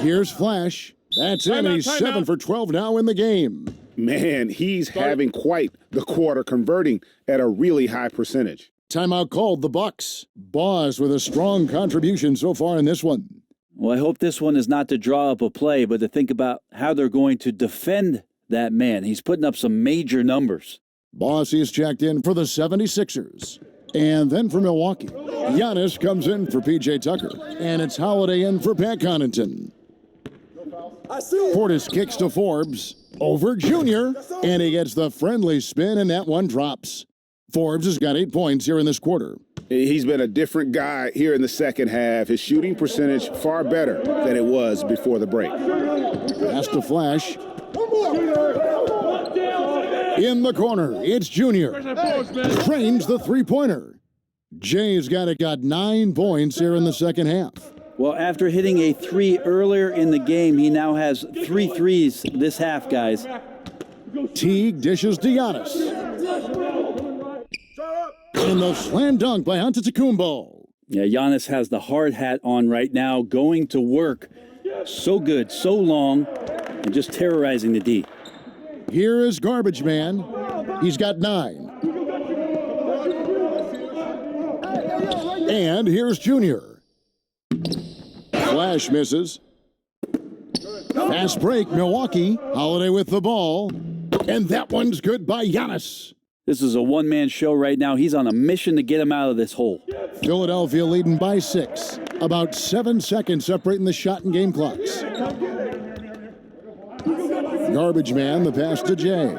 Here's Flash. That's him, and he's 7 for 12 now in the game. Man, he's having quite the quarter, converting at a really high percentage. Timeout called the Bucks. Boss with a strong contribution so far in this one. Well, I hope this one is not to draw up a play, but to think about how they're going to defend that man. He's putting up some major numbers. Boss is checked in for the 76ers. And then for Milwaukee, Giannis comes in for P.J. Tucker. And it's Holiday in for Pat Connaughton. Portis kicks to Forbes. Over Junior. And he gets the friendly spin, and that one drops. Forbes has got 8 points here in this quarter. He's been a different guy here in the second half. His shooting percentage far better than it was before the break. Pass to Flash. In the corner, it's Junior. Trains the three-pointer. Jay's got 9 points here in the second half. Well, after hitting a 3 earlier in the game, he now has 3 threes this half, guys. Teague dishes to Giannis. And the slam dunk by Antetokounmpo. Yeah, Giannis has the hard hat on right now, going to work. So good, so long, and just terrorizing the D. Here is Garbage Man. He's got 9. And here's Junior. Flash misses. Fast break, Milwaukee. Holiday with the ball. And that one's good by Giannis. This is a one-man show right now. He's on a mission to get him out of this hole. Philadelphia leading by 6. About 7 seconds separating the shot and game clocks. Garbage Man, the pass to Jay.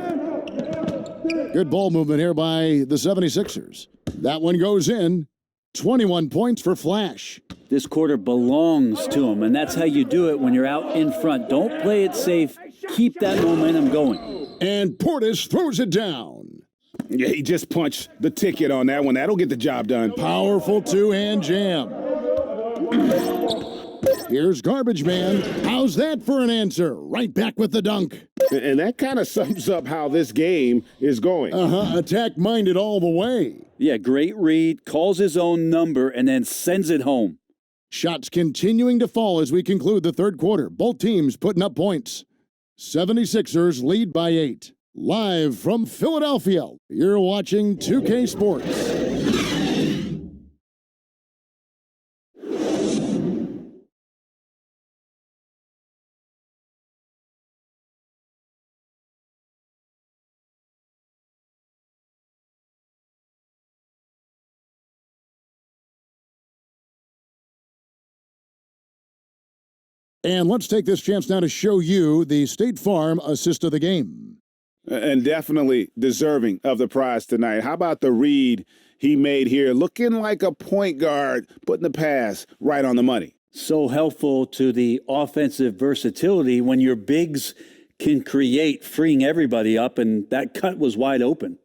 Good ball movement here by the 76ers. That one goes in. 21 points for Flash. This quarter belongs to him, and that's how you do it when you're out in front. Don't play it safe. Keep that momentum going. And Portis throws it down. Yeah, he just punched the ticket on that one. That'll get the job done. Powerful two-hand jam. Here's Garbage Man. How's that for an answer? Right back with the dunk. And that kind of sums up how this game is going. Attack-minded all the way. Yeah, great read, calls his own number, and then sends it home. Shots continuing to fall as we conclude the third quarter. Both teams putting up points. 76ers lead by 8. Live from Philadelphia, you're watching 2K Sports. And let's take this chance now to show you the State Farm assist of the game. And definitely deserving of the prize tonight. How about the read he made here, looking like a point guard, putting the pass right on the money. So helpful to the offensive versatility when your bigs can create, freeing everybody up, and that cut was wide open.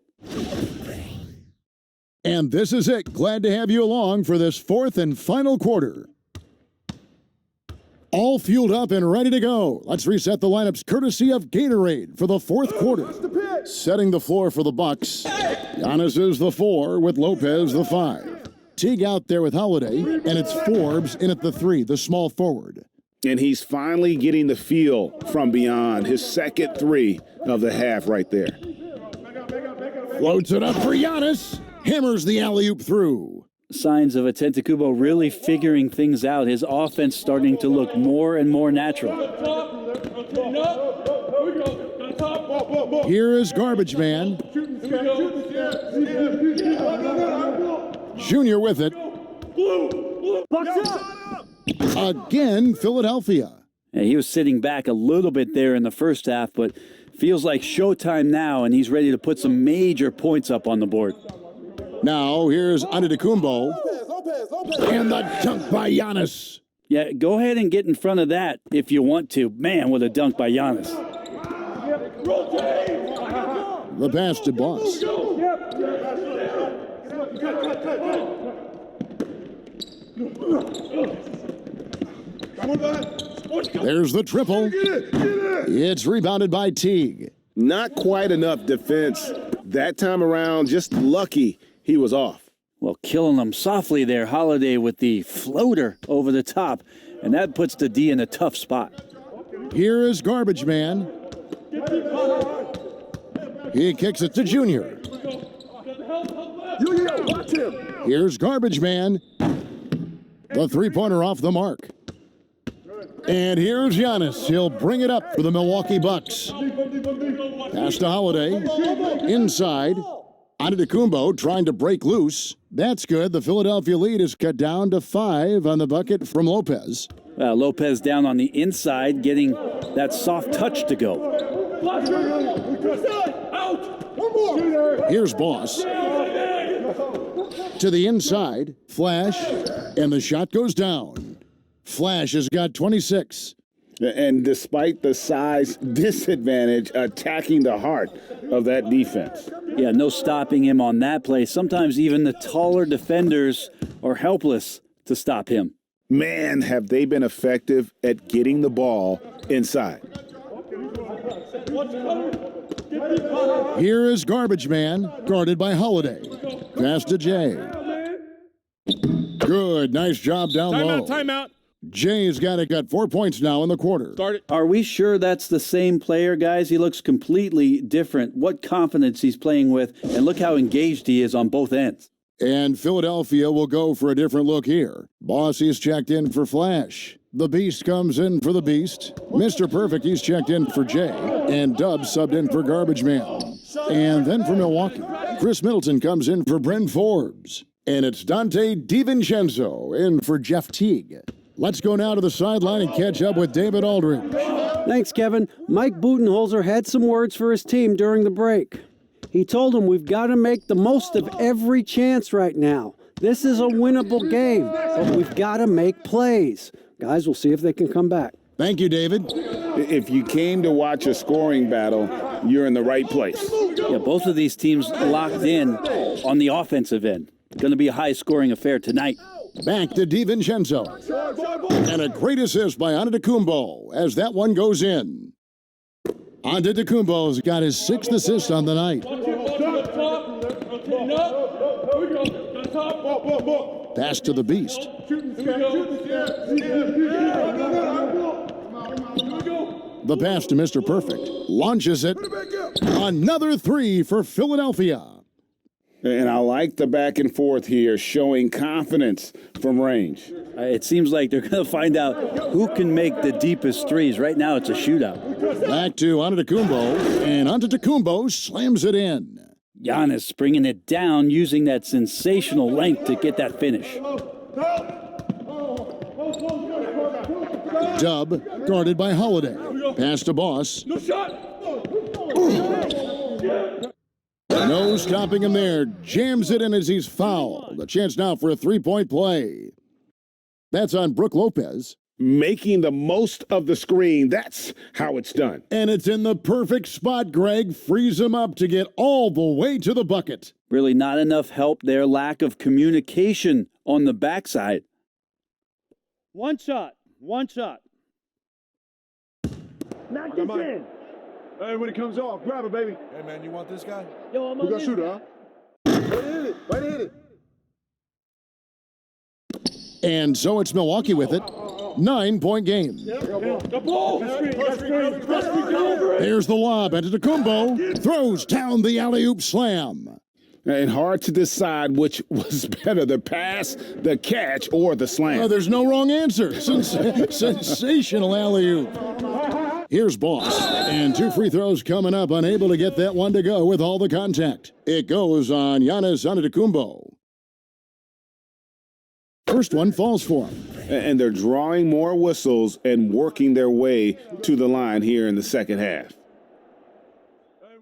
And this is it. Glad to have you along for this fourth and final quarter. All fueled up and ready to go. Let's reset the lineups courtesy of Gatorade for the fourth quarter. Setting the floor for the Bucks. Giannis is the 4 with Lopez the 5. Teague out there with Holiday, and it's Forbes in at the 3, the small forward. And he's finally getting the feel from beyond. His second 3 of the half right there. Floats it up for Giannis. Hammers the alley-oop through. Signs of 𝐸𝐸𝐶𝐞𝐫 really figuring things out. His offense starting to look more and more natural. Here is Garbage Man. Junior with it. Again, Philadelphia. Yeah, he was sitting back a little bit there in the first half, but feels like showtime now, and he's ready to put some major points up on the board. Now, here's 𝐸𝐸𝐶𝐞𝐫. And the dunk by Giannis. Yeah, go ahead and get in front of that if you want to. Man, what a dunk by Giannis. The pass to Boss. There's the triple. It's rebounded by Teague. Not quite enough defense. That time around, just lucky he was off. Well, killing them softly there, Holiday with the floater over the top, and that puts the D in a tough spot. Here is Garbage Man. He kicks it to Junior. Here's Garbage Man. The three-pointer off the mark. And here's Giannis. He'll bring it up for the Milwaukee Bucks. Pass to Holiday. Inside. 𝐸𝐸𝐶𝐞𝐫 trying to break loose. That's good. The Philadelphia lead is cut down to 5 on the bucket from Lopez. Lopez down on the inside, getting that soft touch to go. Here's Boss. To the inside. Flash. And the shot goes down. Flash has got 26. And despite the size disadvantage, attacking the heart of that defense. Yeah, no stopping him on that play. Sometimes even the taller defenders are helpless to stop him. Man, have they been effective at getting the ball inside. Here is Garbage Man, guarded by Holiday. Pass to Jay. Good, nice job down low. Timeout. Jay's got 4 points now in the quarter. Start it. Are we sure that's the same player, guys? He looks completely different. What confidence he's playing with, and look how engaged he is on both ends. And Philadelphia will go for a different look here. Bossy's checked in for Flash. The Beast comes in for the Beast. Mr. Perfect, he's checked in for Jay. And Dub subbed in for Garbage Man. And then for Milwaukee, Chris Middleton comes in for Bryn Forbes. And it's Dante DiVincenzo in for Jeff Teague. Let's go now to the sideline and catch up with David Aldridge. Thanks, Kevin. Mike Budenholzer had some words for his team during the break. He told them we've got to make the most of every chance right now. This is a winnable game, but we've got to make plays. Guys, we'll see if they can come back. Thank you, David. If you came to watch a scoring battle, you're in the right place. Yeah, both of these teams locked in on the offensive end. Going to be a high-scoring affair tonight. Back to DiVincenzo. And a great assist by 𝐸𝐸𝐶𝐞𝐫 as that one goes in. 𝐸𝐸𝐶𝐞𝐫's got his 6th assist on the night. Pass to the Beast. The pass to Mr. Perfect. Launches it. Another 3 for Philadelphia. And I like the back and forth here, showing confidence from range. It seems like they're going to find out who can make the deepest threes. Right now, it's a shootout. Back to 𝐸𝐸𝐶𝐞𝐫, and 𝐸𝐸𝐶𝐞𝐫 slams it in. Giannis bringing it down, using that sensational length to get that finish. Dub, guarded by Holiday. Pass to Boss. No stopping him there. Jams it in as he's fouled. A chance now for a three-point play. That's on Brook Lopez. Making the most of the screen. That's how it's done. And it's in the perfect spot, Greg. Frees him up to get all the way to the bucket. Really not enough help there. Lack of communication on the backside. One shot. Knock this in. Hey, when it comes off, grab it, baby. Hey, man, you want this guy? Yo, I'm You on got this shooter, guy. huh? Right hit it. Right hit it. And so it's Milwaukee with it. 9-point game. The ball. There's the lob. Antetokounmpo throws down the alley-oop slam. And hard to decide which was better, the pass, the catch, or the slam. Oh, there's no wrong answer. Sensational alley-oop. Here's Boss. And 2 free throws coming up. Unable to get that one to go with all the contact. It goes on Giannis Antetokounmpo. First one falls for him. And they're drawing more whistles and working their way to the line here in the second half.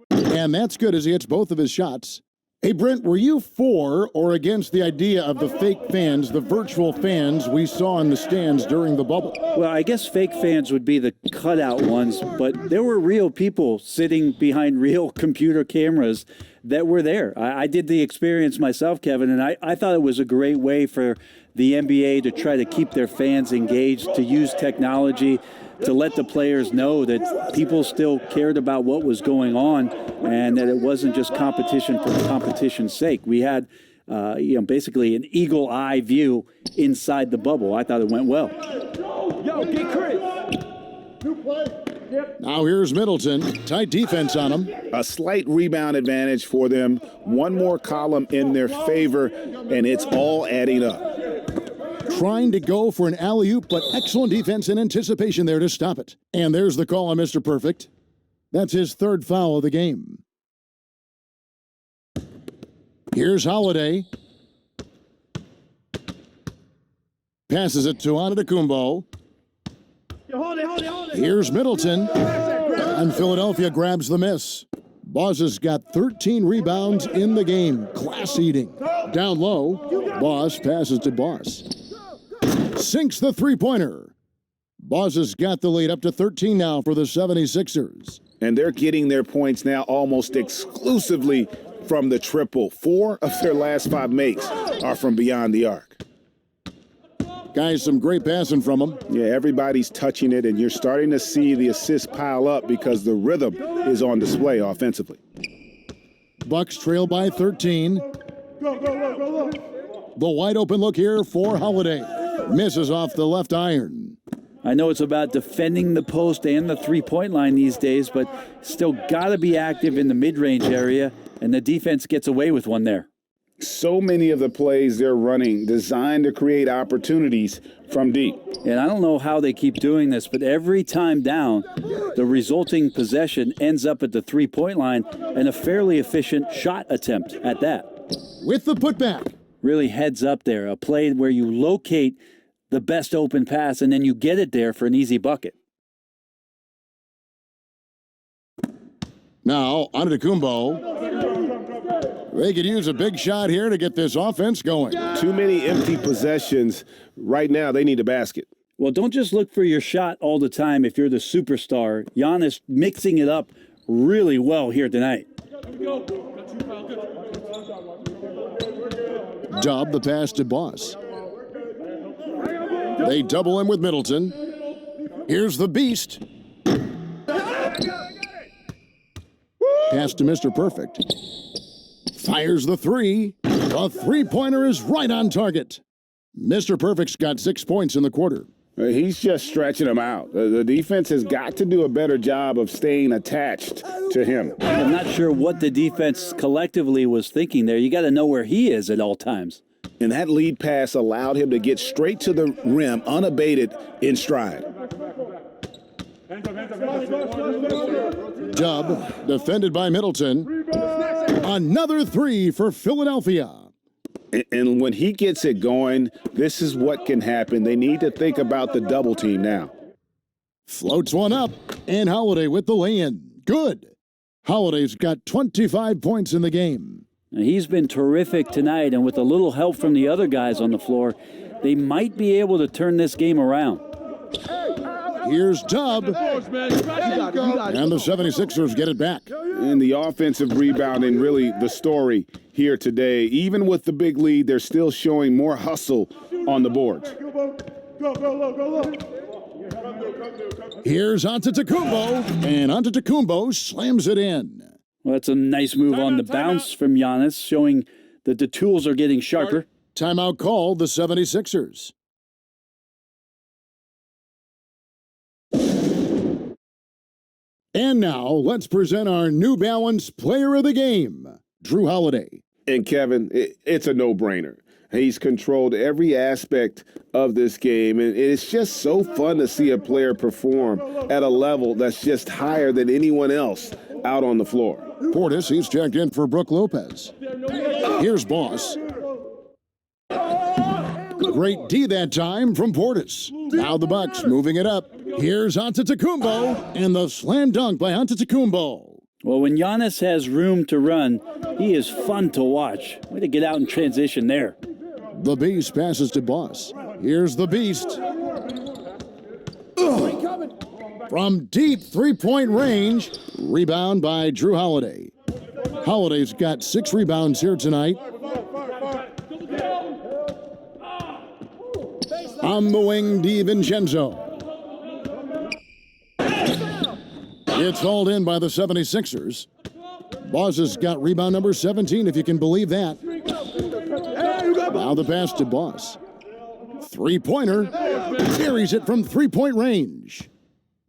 And that's good as he hits both of his shots. Hey, Brent, were you for or against the idea of the fake fans, the virtual fans we saw in the stands during the bubble? Well, I guess fake fans would be the cutout ones, but there were real people sitting behind real computer cameras that were there. I did the experience myself, Kevin, and I thought it was a great way for the NBA to try to keep their fans engaged, to use technology to let the players know that people still cared about what was going on and that it wasn't just competition for competition's sake. We had, basically an eagle eye view inside the bubble. I thought it went well. Yo, get Chris. Now here's Middleton. Tight defense on him. A slight rebound advantage for them. One more column in their favor, and it's all adding up. Trying to go for an alley-oop, but excellent defense and anticipation there to stop it. And there's the call on Mr. Perfect. That's his third foul of the game. Here's Holiday. Passes it to Antetokounmpo. Hold it. Here's Middleton. And Philadelphia grabs the miss. Boss has got 13 rebounds in the game. Class eating. Down low, Boss passes to Boss. Sinks the three-pointer. Boss has got the lead up to 13 now for the 76ers. And they're getting their points now almost exclusively from the triple. 4 of their last 5 makes are from beyond the arc. Guys, some great passing from them. Yeah, everybody's touching it, and you're starting to see the assists pile up because the rhythm is on display offensively. Bucks trail by 13. Go. The wide open look here for Holiday. Misses off the left iron. I know it's about defending the post and the three-point line these days, but still got to be active in the mid-range area, and the defense gets away with one there. So many of the plays they're running designed to create opportunities from deep. And I don't know how they keep doing this, but every time down, the resulting possession ends up at the three-point line and a fairly efficient shot attempt at that. With the putback. Really heads up there, a play where you locate the best open pass and then you get it there for an easy bucket. Now, Antetokounmpo. They could use a big shot here to get this offense going. Too many empty possessions. Right now, they need a basket. Well, don't just look for your shot all the time if you're the superstar. Giannis mixing it up really well here tonight. Dub the pass to Boss. They double him with Middleton. Here's the Beast. Pass to Mr. Perfect. Fires the three. The three-pointer is right on target. Mr. Perfect's got 6 points in the quarter. He's just stretching them out. The defense has got to do a better job of staying attached to him. I'm not sure what the defense collectively was thinking there. You got to know where he is at all times. And that lead pass allowed him to get straight to the rim unabated in stride. Dub, defended by Middleton. Another three for Philadelphia. And when he gets it going, this is what can happen. They need to think about the double team now. Floats one up, and Holiday with the lay-in. Good. Holiday's got 25 points in the game. Now, he's been terrific tonight, and with a little help from the other guys on the floor, they might be able to turn this game around. Here's Dub. And the 76ers get it back. And the offensive rebounding, really the story here today. Even with the big lead, they're still showing more hustle on the boards. Here's Antetokounmpo, and Antetokounmpo slams it in. Well, that's a nice move on the bounce from Giannis, showing that the tools are getting sharper. Timeout called the 76ers. And now, let's present our New Balance Player of the Game, Jrue Holiday. And Kevin, it's a no-brainer. He's controlled every aspect of this game, and it's just so fun to see a player perform at a level that's just higher than anyone else out on the floor. Portis, he's checked in for Brook Lopez. Here's Boss. Great D that time from Portis. Now the Bucks moving it up. Here's Antetokounmpo, and the slam dunk by Antetokounmpo. Well, when Giannis has room to run, he is fun to watch. Way to get out in transition there. The Beast passes to Boss. Here's the Beast. From deep three-point range, rebound by Jrue Holiday. Holiday's got 6 rebounds here tonight. On the wing, DiVincenzo. It's hauled in by the 76ers. Boss has got rebound number 17, if you can believe that. Now the pass to Boss. Three-pointer. Carries it from three-point range.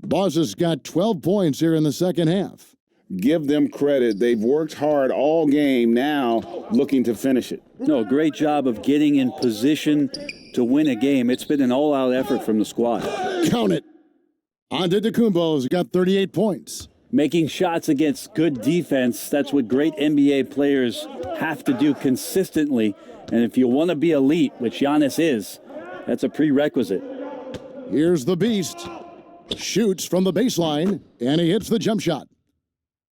Boss has got 12 points here in the second half. Give them credit. They've worked hard all game, now looking to finish it. No, great job of getting in position to win a game. It's been an all-out effort from the squad. Count it. Antetokounmpo's got 38 points. Making shots against good defense, that's what great NBA players have to do consistently. And if you want to be elite, which Giannis is, that's a prerequisite. Here's the Beast. Shoots from the baseline, and he hits the jump shot.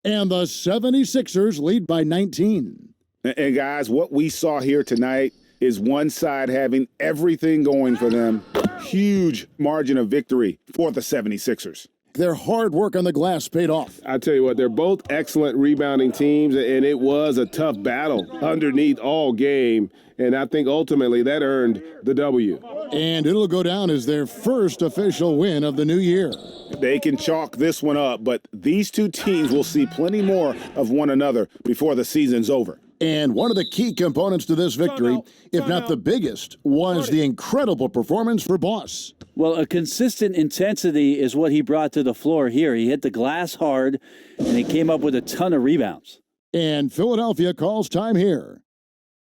And the 76ers lead by 19. And guys, what we saw here tonight is one side having everything going for them. Huge margin of victory for the 76ers. Their hard work on the glass paid off. I tell you what, they're both excellent rebounding teams, and it was a tough battle underneath all game. And I think ultimately that earned the W. And it'll go down as their first official win of the new year. They can chalk this one up, but these two teams will see plenty more of one another before the season's over. And one of the key components to this victory, if not the biggest, was the incredible performance for Boss. Well, a consistent intensity is what he brought to the floor here. He hit the glass hard, and he came up with a ton of rebounds. And Philadelphia calls time here.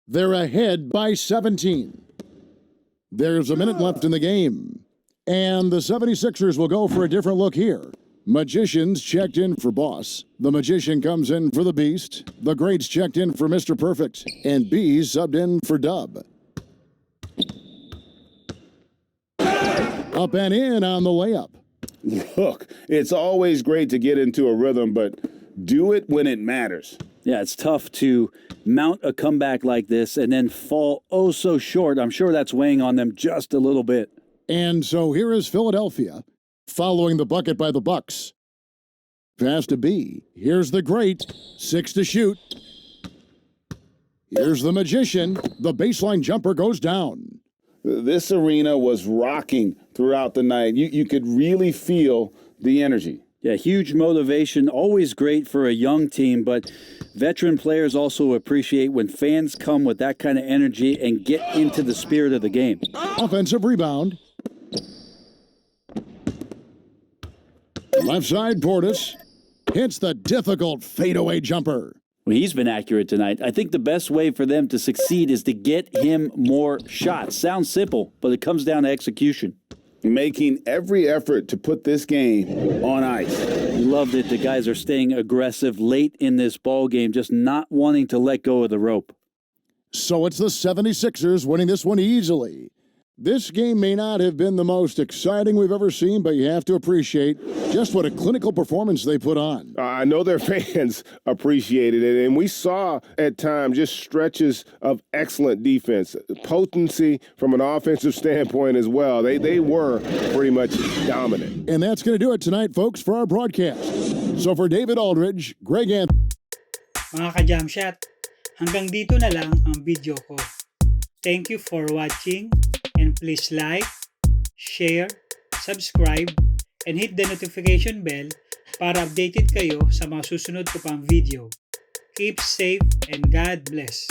They're ahead by 17. There's a minute left in the game. And the 76ers will go for a different look here. Magicians checked in for Boss. The Magician comes in for the Beast. The Greats checked in for Mr. Perfect. And Bees subbed in for Dub. Up and in on the layup. Look, it's always great to get into a rhythm, but do it when it matters. Yeah, it's tough to mount a comeback like this and then fall oh so short. I'm sure that's weighing on them just a little bit. And so here is Philadelphia, following the bucket by the Bucks. Pass to B. Here's the Great. 6 to shoot. Here's the Magician. The baseline jumper goes down. This arena was rocking throughout the night. You could really feel the energy. Yeah, huge motivation. Always great for a young team, but veteran players also appreciate when fans come with that kind of energy and get into the spirit of the game. Offensive rebound. Left side, Portis hits the difficult fadeaway jumper. Well, he's been accurate tonight. I think the best way for them to succeed is to get him more shots. Sounds simple, but it comes down to execution. Making every effort to put this game on ice. We love that the guys are staying aggressive late in this ball game, just not wanting to let go of the rope. So it's the 76ers winning this one easily. This game may not have been the most exciting we've ever seen, but you have to appreciate just what a clinical performance they put on. I know their fans appreciated it, and we saw at times just stretches of excellent defense, potency from an offensive standpoint as well. They were pretty much dominant. And that's going to do it tonight, folks, for our broadcast. So for David Aldridge, Greg Anthony. Mga ka-jam shot, hanggang dito na lang ang video ko. Thank you for watching, and please like, share, subscribe, and hit the notification bell para updated kayo sa mga susunod ko pang video. Keep safe and God bless.